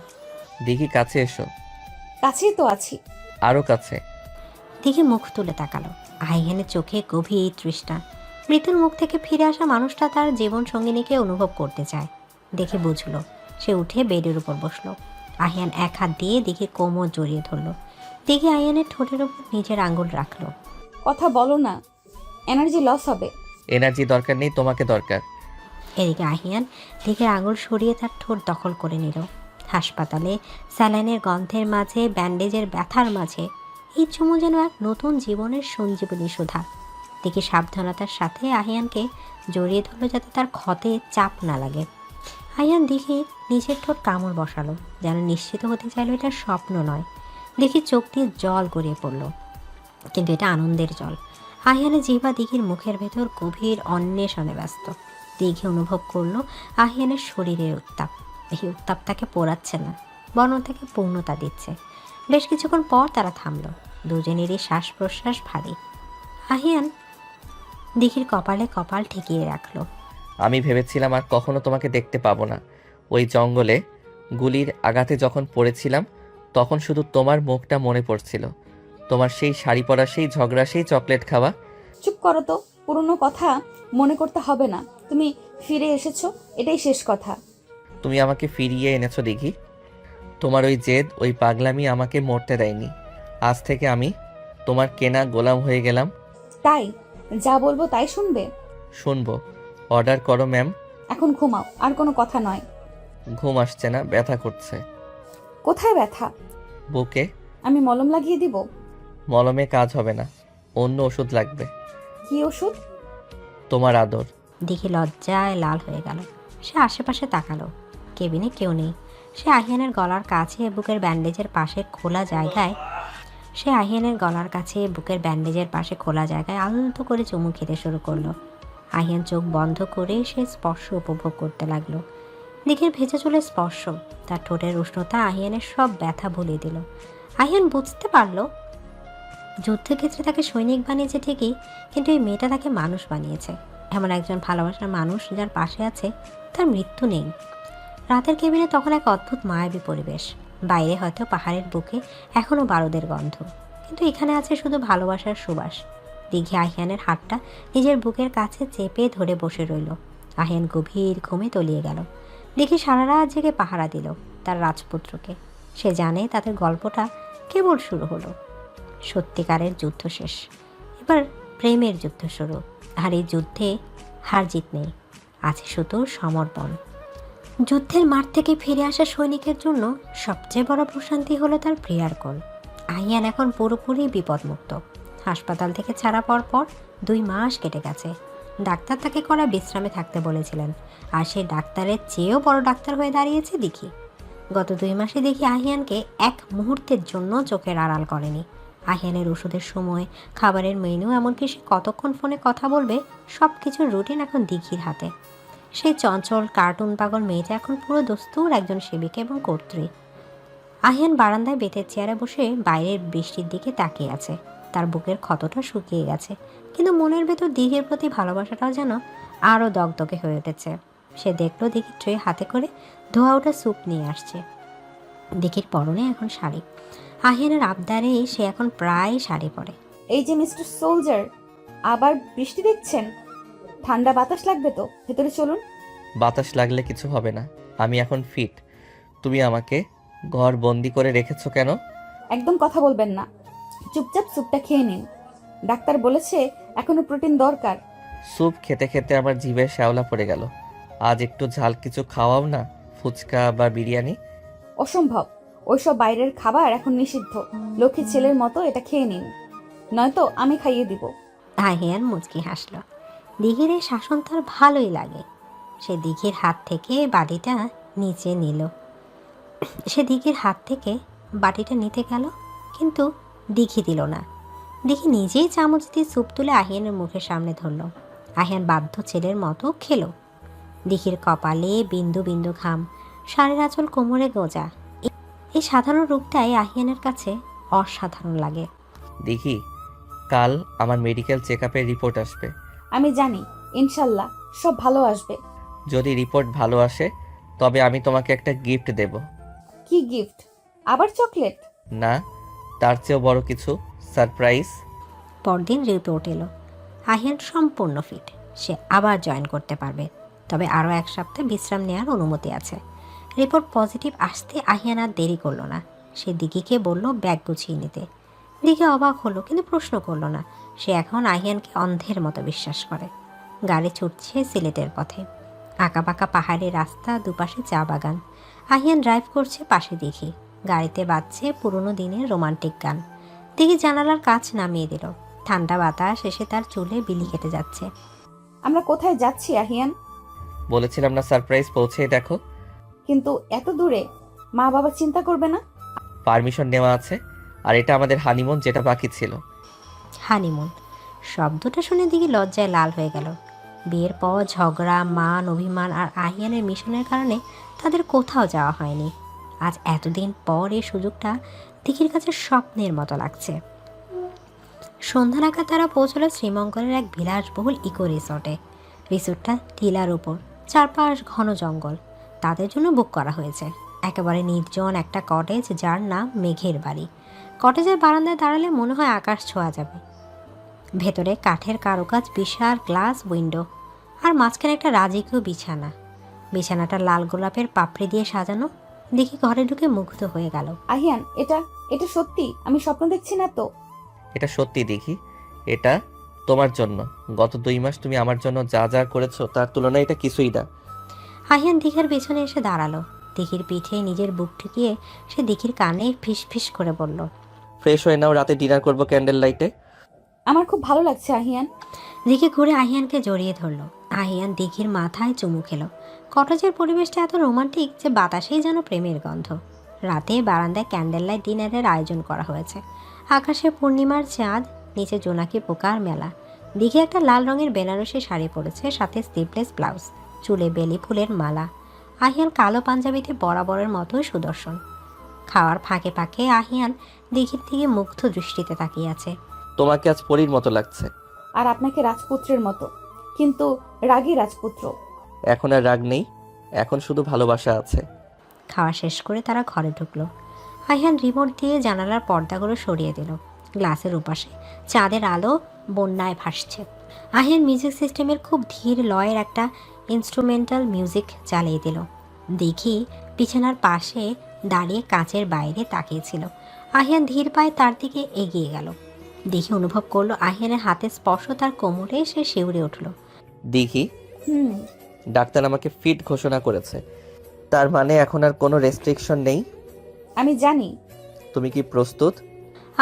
দেখি, কাছে এসো। কাছেই তো আছি। আরও কাছে। দেখে মুখ তুলে তাকালো। আহিয়ানের চোখে গভীর তৃষ্ণা। মৃত্যুর মুখ থেকে ফিরে আসা মানুষটা তার জীবন সঙ্গিনীকে অনুভব করতে চায়। দেখে বুঝলো। সে উঠে বেডের উপর বসলো। আহিয়ান এক হাত দিয়ে দেখে কোমর জড়িয়ে ধরলো। দেখে আহিয়ানের ঠোঁটের উপর নিজের আঙ্গুল রাখলো। কথা বলো না, এনার্জি লস হবে। এনার্জি দরকার নেই, তোমাকে দরকার। এদিকে আহিয়ান দিকের আঙুল সরিয়ে তার ঠোঁট দখল করে নিল। হাসপাতালে স্যালাইনের গন্ধের মাঝে, ব্যান্ডেজের ব্যথার মাঝে এই চুমু যেন এক নতুন জীবনের সঞ্জীবনী সুধা। দিকে সাবধানতার সাথে আহিয়ানকে জড়িয়ে ধরলো যাতে তার ক্ষতে চাপ না লাগে। আহিয়ান দেখে নিজের ঠোঁট কামড় বসালো, যেন নিশ্চিত হতে চাইলো এটা স্বপ্ন নয়। দেখে চোখ দিয়ে জল গড়িয়ে পড়ল। কিন্তু এটা আনন্দের জল। আহিয়ানের জিহ্বা দিঘির মুখের ভেতর গভীর অন্বেষণে ব্যস্ত। দিঘি অনুভব করলো আহিয়ানের শরীরের উত্তাপ। এই উত্তাপ তাকে পোড়াচ্ছে না, বরং তাকে পূর্ণতা দিচ্ছে। বেশ কিছুক্ষণ পর তারা থামলো। দুজনেরই শ্বাস প্রশ্বাস ভারী। আহিয়ান দিঘির কপালে কপাল ঠেকিয়ে রাখলো। আমি ভেবেছিলাম আর কখনো তোমাকে দেখতে পাবো না। ওই জঙ্গলে গুলির আঘাতে যখন পড়েছিলাম তখন শুধু তোমার মুখটা মনে পড়ছিল। তোমার সেই শাড়ি পরা, সেই ঝগড়া, সেই চকলেট খাওয়া। চুপ করো তো, পুরনো কথা মনে করতে হবে না। তুমি ফিরে এসেছো, এটাই শেষ কথা। তুমি আমাকে ফিরিয়ে এনেছো দিঘি। তোমার ওই জেদ, ওই পাগলামি আমাকে মরতে দেয়নি। আজ থেকে আমি তোমার কেনা গোলাম হয়ে গেলাম। তাই যা বলবো তাই শুনবে? শুনবো। অর্ডার করো ম্যাম। এখন ঘুমাও, আর কোনো কথা নয়। ঘুম আসছে না, ব্যথা করছে। কোথায় ব্যথা? বুকে। আমি মলম লাগিয়ে দিব? মলমে কাজ হবে না, অন্য ওষুধ লাগবে। কি ওষুধ? তোমার আদর। দিঘি লজ্জায় লাল হয়ে গেল। সে আশেপাশে তাকালো। কেবিনে কেউ নেই। সে আহিয়ানের গলার কাছে বুকের ব্যান্ডেজের পাশে খোলা জায়গায় আলতো করে চুমু খেতে শুরু করলো। আহিয়ান চোখ বন্ধ করে সে স্পর্শ উপভোগ করতে লাগলো। দিঘির ভেজা চুলের স্পর্শ, তার ঠোঁটের উষ্ণতা আহিয়ানের সব ব্যথা ভুলিয়ে দিল। আহিয়ান বুঝতে পারলো যুদ্ধক্ষেত্রে তাকে সৈনিক বানিয়েছে ঠিকই, কিন্তু এই মেয়েটা তাকে মানুষ বানিয়েছে। এমন একজন ভালোবাসার মানুষ যার পাশে আছে, তার মৃত্যু নেই। রাতের কেবিনে তখন এক অদ্ভুত মায়াবী পরিবেশ। বাইরে হয়তো পাহাড়ের বুকে এখনও বারুদের গন্ধ, কিন্তু এখানে আছে শুধু ভালোবাসার সুবাস। দিঘি আহিয়ানের হাতটা নিজের বুকের কাছে চেপে ধরে বসে রইল। আহিয়ান গভীর ঘুমে তলিয়ে গেল। দিঘি সারা রাত জেগে পাহারা দিল তার রাজপুত্রকে। সে জানে তাদের গল্পটা কেবল শুরু হলো। সত্যিকারের যুদ্ধ শেষ, এবার প্রেমের যুদ্ধ শুরু। আর এই যুদ্ধে হার জিত নেই, আছে শুধু সমর্পণ। যুদ্ধের মাঠ থেকে ফিরে আসা সৈনিকের জন্য সবচেয়ে বড় প্রশান্তি হলো তার প্রিয়ার কোল। আহিয়ান এখন পুরোপুরি বিপদমুক্ত। হাসপাতাল থেকে ছাড়া পাওয়ার পর 2 মাস কেটে গেছে। ডাক্তার তাকে কড়া বিশ্রামে থাকতে বলেছিলেন, আর সেই ডাক্তারের চেয়েও বড় ডাক্তার হয়ে দাঁড়িয়েছে দিঘি। গত 2 মাসে দেখি আহিয়ানকে এক মুহূর্তের জন্য চোখের আড়াল করেনি। আহিয়ানের ওষুধের সময়, খাবারের মেনু, এমনকি সে কতক্ষণ ফোনে কথা বলবে, সব কিছুর রুটিন এখন দিঘির হাতে। সেই চঞ্চল কার্টুন পাগল মেয়েটা এখন পুরো দস্তুর একজন সেবিকা এবং কর্ত্রী। আহিয়ান বারান্দায় বেতের চেয়ারে বসে বাইরের বৃষ্টির দিকে তাকিয়ে আছে। তার বুকের ক্ষতটা শুকিয়ে গেছে, কিন্তু মনের ভেতর দিঘির প্রতি ভালোবাসাটাও যেন আরও দগদগে হয়ে উঠেছে। সে দেখলো দিঘি ট্রে হাতে করে ধোয়া ওঠা স্যুপ নিয়ে আসছে। দিঘির পরনে এখন শাড়ি। আহিয়ানের আবদারেই সে এখন প্রায় শাড়ি পরে। এই যে মিস্টার সোলজার, আবার বৃষ্টি দেখছেন? ঠান্ডা বাতাস লাগবে তো, ভেতরে চলুন। বাতাস লাগলে কিছু হবে না, আমি এখন ফিট। তুমি আমাকে ঘর বন্দি করে রেখেছো কেন? একদম কথা বলবেন না, চুপচাপ স্যুপটা খেয়ে নিন। ডাক্তার বলেছে এখনো প্রোটিন দরকার। স্যুপ খেতে খেতে আমার জিভে শ্যাওলা পড়ে গেল। আজ একটু ঝাল কিছু খাওয়াও না, ফুচকা বা বিরিয়ানি। অসম্ভব, ওইসব বাইরের খাবার এখন নিষিদ্ধ। লক্ষ্মী ছেলের মতো এটা খেয়ে নিন, নয়তো আমি খাইয়ে দিব। আহিয়ান মুচকি হাসল। দিঘির এই শাসন তার ভালোই লাগে। সে দিঘির হাত থেকে বাটিটা নিতে গেল, কিন্তু দিঘি দিল না। দিঘি নিজেই চামচ দিয়ে স্যুপ তুলে আহিয়ানের মুখের সামনে ধরল। আহিয়ান বাধ্য ছেলের মতো খেলো। দিঘির কপালে বিন্দু বিন্দু ঘাম, শাড়ির আঁচল কোমরে গোজা। এই সাধারণ রূপটাই আহিয়ানের কাছে অসাধারণ লাগে। দেখি, কাল আমার মেডিকেল চেকআপের রিপোর্ট আসবে। আমি জানি, ইনশাল্লাহ সব ভালো আসবে। যদি রিপোর্ট ভালো আসে তবে আমি তোমাকে একটা গিফট দেব। কি গিফট? আবার চকলেট? না, তার চেয়েও বড় কিছু, সারপ্রাইজ। পরদিন রিপোর্ট এলো। আহিয়ান সম্পূর্ণ ফিট। সে আবার জয়েন করতে পারবে, তবে আরও 1 সপ্তাহ বিশ্রাম নেওয়ার অনুমতি আছে। রিপোর্ট পজিটিভ আসতে আহিয়ান আর দেরি করলো না। সে দিঘিকে বলল ব্যাগ গুছিয়ে নিতে। দিঘি অবাক হলো, কিন্তু প্রশ্ন করলো না। সে এখন আহিয়ানকে অন্ধের মতো বিশ্বাস করে। গাড়ি ছুটছে সিলেটের পথে। আঁকাবাঁকা পাহাড়ি রাস্তা, দুপাশে চা বাগান। আহিয়ান ড্রাইভ করছে, পাশে দিঘি। গাড়িতে বাজছে পুরনো দিনের রোমান্টিক গান। দিঘি জানালার কাচ নামিয়ে দিল। ঠান্ডা বাতাস এসে তার চুলে বিলি কেটে যাচ্ছে। আমরা কোথায় যাচ্ছি আহিয়ান? বলেছিলাম না সারপ্রাইজ, পৌঁছে দেখো। কিন্তু এত দূরে, মা বাবা চিন্তা করবে না? পারমিশন নেওয়া আছে, আর এটা আমাদের হানিমুন যেটা বাকি ছিল। হানিমুন শব্দটা শুনে দিঘি লজ্জায় লাল হয়ে গেল। বিয়ের পর ঝগড়া, মান অভিমান আর আহিয়ানের মিশনের কারণে তাদের কোথাও যাওয়া হয়নি। আজ এতদিন পর এই সুযোগটা দিঘির কাছে স্বপ্নের মতো লাগছে। সন্ধ্যা নাগাদ তারা পৌঁছলো শ্রীমঙ্গলের এক বিলাসবহুল ইকো রিসর্টে। রিসোর্টটা টিলার উপর, চারপাশ ঘন জঙ্গল। তাদের জন্য বুক করা হয়েছে একেবারে নির্জন একটা কটেজ, যার নাম মেঘের বাড়ি। কটেজের বারান্দায় দাঁড়ালে মনে হয় আকাশ ছোঁয়া যাবে। ভেতরে কাঠের কারুকাজ, বিশাল গ্লাস উইন্ডো, আর মাঝখানে একটা রাজকীয় বিছানা। বিছানাটা লাল গোলাপের পাপড়ি দিয়ে সাজানো। দেখি ঘরে ঢুকে মুগ্ধ হয়ে গেল। আহিয়ান, এটা এটা সত্যি? আমি স্বপ্ন দেখছি না তো? এটা সত্যি দেখি, এটা তোমার জন্য। গত 2 মাস তুমি আমার জন্য যা যা করেছো তার তুলনায় এটা কিছুই না। আহিয়ান দিঘির পেছনে এসে দাঁড়ালো। দিঘির পিঠে নিজের বুক ঠেকিয়ে সে দিঘির কানে ফিস ফিস করে বলল, ফ্রেশ হয়ে নাও, রাতে ডিনার করবো ক্যান্ডেল লাইটে। আমার খুব ভালো লাগছে আহিয়ান। দিঘি ঘুরে আহিয়ানকে জড়িয়ে ধরল। আহিয়ান দিঘির মাথায় চুমু খেলো। কটেজের পরিবেশটা এত রোমান্টিক যে বাতাসেই যেন প্রেমের গন্ধ। রাতে বারান্দায় ক্যান্ডেল লাইট ডিনারের আয়োজন করা হয়েছে। আকাশে পূর্ণিমার চাঁদ, নিচে জোনাকি পোকার মেলা। দিঘি একটা লাল রঙের বেনারসি শাড়ি পরেছে, সাথে স্লিভলেস ব্লাউজ, চুলে বেলি ফুলের মালা। আহিয়ান কালো পাঞ্জাবিতে বরাবরের মতোই সুদর্শন। খাওয়ার ফাঁকে ফাঁকে আহিয়ান দিঘির দিকে মুগ্ধ দৃষ্টিতে তাকিয়ে আছে। তোমাকে আজ পরীর মতো লাগছে। আর আপনাকে রাজপুত্রের মতো, কিন্তু রাগী রাজপুত্র। এখন আর রাগ নেই, এখন শুধু ভালোবাসা আছে। খাওয়া শেষ করে তারা ঘরে ঢুকলো। আহিয়ান রিমোট দিয়ে জানালার পর্দাগুলো সরিয়ে দিল। গ্লাসের উপাশে চাঁদের আলো বন্যায় ভাসছে। আহিয়ান মিউজিক সিস্টেমের খুব ধীর লয়ের একটা ইনস্ট্রুমেন্টাল মিউজিক চালিয়ে দিল। দেখি বিছানার পাশে দাঁড়িয়ে কাঁচের বাইরে তাকিয়েছিল। আহিয়ান ধীর পায়ে তার দিকে এগিয়ে গেল। দেখি অনুভব করলো আহিয়ানের হাতের স্পর্শ তার কোমরে, সে শিউরে উঠল। দেখি, হুম। ডাক্তার আমাকে ফিট ঘোষণা করেছে। তার মানে এখন আর কোনো রেস্ট্রিকশন নেই। আমি জানি। তুমি কি প্রস্তুত?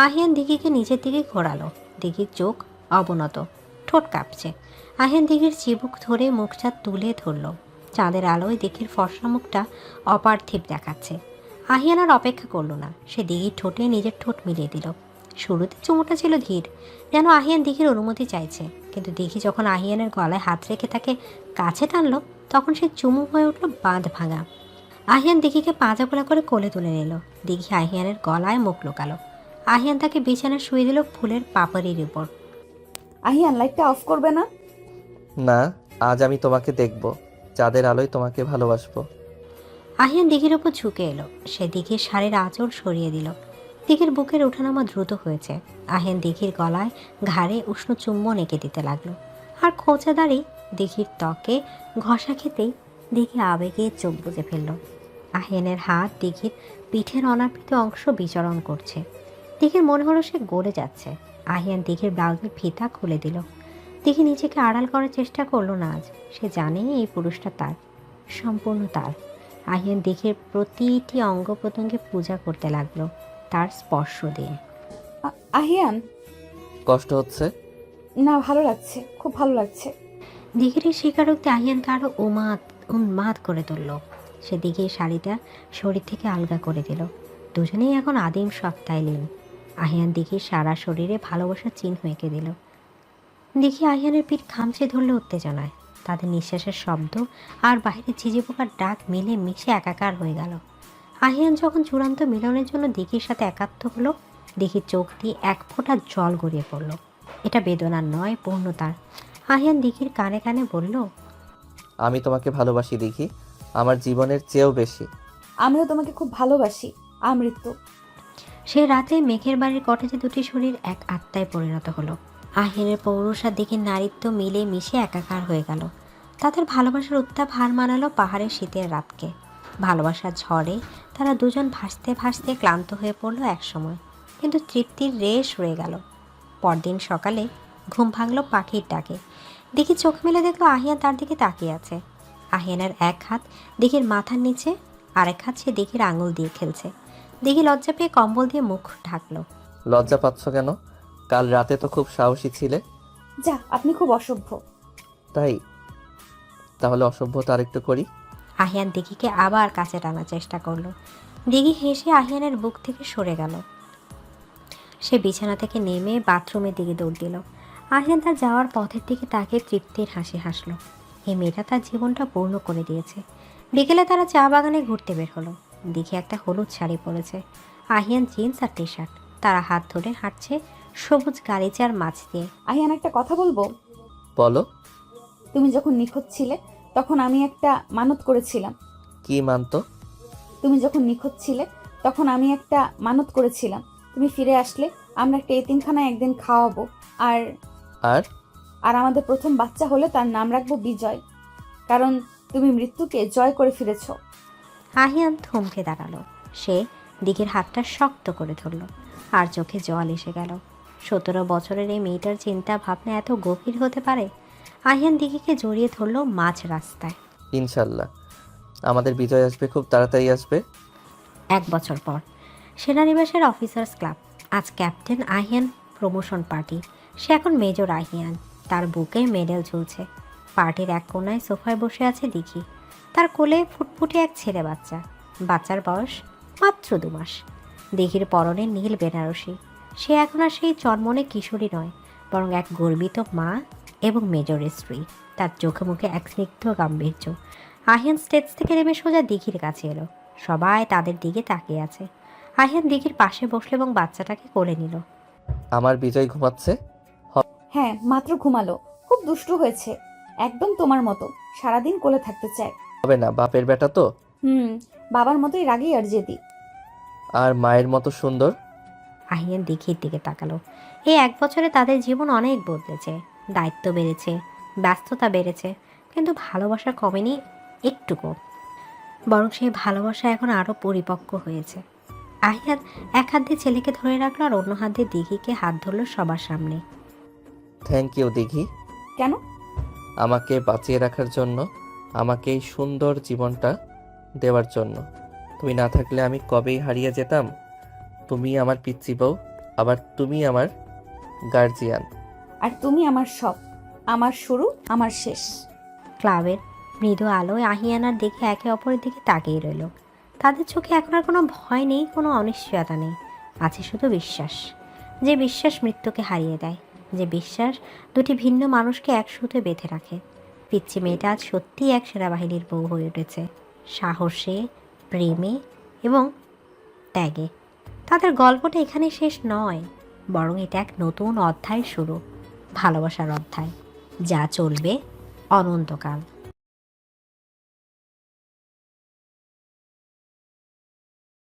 আহিয়ান দিঘিকে নিচের দিকে ঘোরালো। দিঘির চোখ অবনত, ঠোঁট কাঁপছে। আহিয়ান দিঘির চিবুক ধরে মুখটা তুলে ধরল। চাঁদের আলোয় দিঘির ফর্সা মুখটা অপার্থিব দেখাচ্ছে। আহিয়ান আর অপেক্ষা করলো না, সে দিঘির ঠোঁটে নিজের ঠোঁট মিলিয়ে দিল। শুরুতে চুমুটা ছিল ধীর, যেন আহিয়ান দিঘির অনুমতি চাইছে। কিন্তু দিঘি যখন আহিয়ানের গলায় হাত রেখে তাকে কাছে টানলো, তখন সে চুমু হয়ে উঠল বাঁধ ভাঙা। আহিয়ান দিঘিকে পাঁজা গোলা করে কোলে তুলে নিল। দিঘি আহিয়ানের গলায় মুখ লুকালো। আহিয়ান তাকে বিছানায় শুয়ে দিল ফুলের পাপড়ির উপর। আহিয়ান, লাইটটা অফ করবে না? না, আজ আমি তোমাকে দেখব, চাঁদের আলোয় তোমাকে ভালোবাসবো। আহিয়ান দিঘির উপর ঝুঁকে এলো। সে দিঘির শাড়ির আঁচড় সরিয়ে দিল। দিঘির বুকের ওঠানামা দ্রুত হয়েছে। আহিয়ান দিঘির গলায় ঘাড়ে উষ্ণ চুম্বন এঁকে দিতে লাগলো। আর খোঁচা দাঁড়ি দিঘির ত্বকে ঘষা খেতেই দিঘি আবেগে চোখ বুজে ফেলল। আহিয়ানের হাত দিঘির পিঠের অনাবৃত অংশ বিচরণ করছে। দিঘির মনে হলো সে গড়ে যাচ্ছে। আহিয়ান দিঘির ব্লাউজের ফিতা খুলে দিল। দিঘি নিজেকে আড়াল করার চেষ্টা করলো না আজ। সে জানে এই পুরুষটা তার, সম্পূর্ণ তার। আহিয়ান দিঘির প্রতিটি অঙ্গ প্রত্যঙ্গে পূজা করতে লাগলো তার স্পর্শ দিয়ে। আহিয়ান, কষ্ট হচ্ছে? না, ভালো লাগছে, খুব ভালো লাগছে। দিঘির এই স্বীকারোক্তি আহিয়ানকে আরো উন্মাদ করে তুলল। সে দিঘির শাড়িটা শরীর থেকে আলগা করে দিল। দুজনেই এখন আদিম সত্তায় লীন। আহিয়ান দিঘির সারা শরীরে ভালোবাসার চিহ্ন এঁকে দিল। দিঘি আহিয়ানের পিঠ খামচে ধরল উত্তেজনায়। তাদের নিঃশ্বাসের শব্দ আর বাইরে ঝিঝি পোকার ডাক মিলে মিশে একাকার হয়ে গেল। আহিয়ান যখন চূড়ান্ত মিলনের জন্য দিঘির সাথে একাত্ম হলো, দিঘির চোখ দিয়ে এক ফোঁটা জল গড়িয়ে পড়ল। এটা বেদনার নয়, পূর্ণতার। আহিয়ান দিঘির কানে কানে বলল, আমি তোমাকে ভালোবাসি দিঘি, আমার জীবনের চেয়েও বেশি। আমিও তোমাকে খুব ভালোবাসি আমৃত্যু। সেই রাতে মেঘের বাড়ির কটেজে দুটি শরীর এক আত্মায় পরিণত হলো। আহিয়ানের পৌরুষ আর দিঘির নারীত্ব মিলে মিশে একাকার হয়ে গেল। তাদের ভালোবাসার উত্তাপ হার মানালো পাহাড়ের শীতের রাতকে। ভালোবাসার ঝড়ে তারা দুজন ভাসতে ভাসতে ক্লান্ত হয়ে পড়ল একসময়, কিন্তু তৃপ্তির রেশ রয়ে গেল। পরদিন সকালে ঘুম ভাঙল পাখির ডাকে। দিঘি চোখ মেলে দেখলো আহিয়ান তার দিকে তাকিয়ে আছে। আহিয়ানের এক হাত দিঘির মাথার নিচে, আরেক হাত সে দিঘির আঙুল দিয়ে খেলছে। দিঘি লজ্জা পেয়ে কম্বল দিয়ে মুখ ঢাকলো। লজ্জা পাচ্ছ কেন? কাল রাতে তো খুব সাহসী ছিলে। যা, আপনি খুব অসভ্য। তাই? তাহলে অসভ্যতা আরেকটু করি। আহিয়ান দিঘিকে আবার কাছে টানার চেষ্টা করলো। দিঘি হেসে আহিয়ানের বুক থেকে সরে গেল। সে বিছানা থেকে নেমে বাথরুমের দিকে দৌড় দিল। আহিয়ান তার যাওয়ার পথের দিকে তাকে তৃপ্তির হাসি হাসলো। এই মেয়েটা তার জীবনটা পূর্ণ করে দিয়েছে। বিকেলে তারা চা বাগানে ঘুরতে বের হলো। দেখে একটা হলুদ শাড়ি পরেছে, আহিয়ান জিন্স আর টি শার্ট। তারা হাত ধরে হাঁটছে সবুজ গালিচার মাছ দিয়ে। আহিয়ান, একটা কথা বলবো? বলো। তুমি যখন নিখোঁজ ছিলে তখন আমি একটা মানত করেছিলাম। কি মানতো? তুমি যখন নিখোঁজ ছিলে তখন আমি একটা মানত করেছিলাম, তুমি ফিরে আসলে আমরা একটা এতিমখানায় একদিন খাওয়াবো, আর আর আর আমাদের প্রথম বাচ্চা হলে তার নাম রাখবো বিজয়, কারণ তুমি মৃত্যুকে জয় করে ফিরেছ। আহিয়ান থমকে দাঁড়ালো। সে দিঘির হাতটা শক্ত করে ধরল, আর চোখে জল এসে গেল। 17 বছরের এই মেয়েটার চিন্তা ভাবনা এত গভীর হতে পারে। আহিয়ান দিঘিকে জড়িয়ে ধরল মাঝ রাস্তায়। ইনশাল্লাহ আমাদের বিজয় আসবে, খুব তাড়াতাড়ি আসবে। 1 বছর পর সেনানিবাসের অফিসার্স ক্লাব। আজ ক্যাপ্টেন আহিয়ান প্রমোশন পার্টি। সে এখন মেজর আহিয়ান। তার বুকে মেডেল ঝুলছে। পার্টির এক কোনায় সোফায় বসে আছে দিঘি। তার কোলে ফুটফুটে এক ছেলে বাচ্চা। বাচ্চার বয়স মাত্র 2 মাস। দিঘির পরনে নীল বেনারসি। সে এখন আর সেই চনমনে কিশোরী নয়, বরং এক গর্বিত মা এবং মেজরের স্ত্রী। তার চোখে মুখে এক স্নিগ্ধ গাম্ভীর্য। আহিয়ান স্টেজ থেকে নেমে সোজা দিঘির কাছে এলো। সবাই তাদের দিকে তাকিয়ে আছে। আহিয়ান দিঘির পাশে বসলো এবং বাচ্চাটাকে কোলে নিল। আমার বিজয় ঘুমাচ্ছে। হ্যাঁ, মাত্র ঘুমালো। খুব দুষ্টু হয়েছে, একদম তোমার মতো, সারাদিন কোলে থাকতে চায়। হবে না, বাপের বেটা তো। বাবার মতোই রাগী আর জেদি। আর মায়ের মতো সুন্দর। আহিয়ান দিঘির দিকে তাকালো। এই 1 বছরে তাদের জীবন অনেক বদলেছে। দায়িত্ব বেড়েছে, ব্যস্ততা বেড়েছে, কিন্তু ভালোবাসা কমেনি একটুকু। বরং সেই ভালোবাসা এখন আরও পরিপক্ক হয়েছে। আহিয়ান এক হাত দিয়ে ছেলেকে ধরে রাখলো, আর অন্য হাত দিয়ে দিঘিকে হাত ধরলো সবার সামনে। থ্যাংক ইউ দিঘি। কেন? আমাকে বাঁচিয়ে রাখার জন্য, আমাকে এই সুন্দর জীবনটা দেওয়ার জন্য। তুমি না থাকলে আমি কবেই হারিয়ে যেতাম। তুমি আমার পিচ্চি বউ, আবার তুমি আমার গার্জিয়ান। আর তুমি আমার সব, আমার শুরু, আমার শেষ। ক্লাবের মৃদু আলোয় আহিয়ানার দেখে একে অপরের দিকে তাকিয়ে রইল। তাদের চোখে এখন আর কোনো ভয় নেই, কোনো অনিশ্চয়তা নেই। আছে শুধু বিশ্বাস। যে বিশ্বাস মৃত্যুকে হারিয়ে দেয়, যে বিশ্বাস দুটি ভিন্ন মানুষকে একসাথে বেঁধে রাখে। পিচ্চি মেয়েটা আজ সত্যিই এক সেনাবাহিনীর বউ হয়ে উঠেছে, সাহসে, প্রেমে এবং ত্যাগে। তাদের গল্পটা এখানে শেষ নয়, বরং এটা এক নতুন অধ্যায় শুরু। ভালোবাসার অধ্যায়, যা চলবে অনন্তকাল।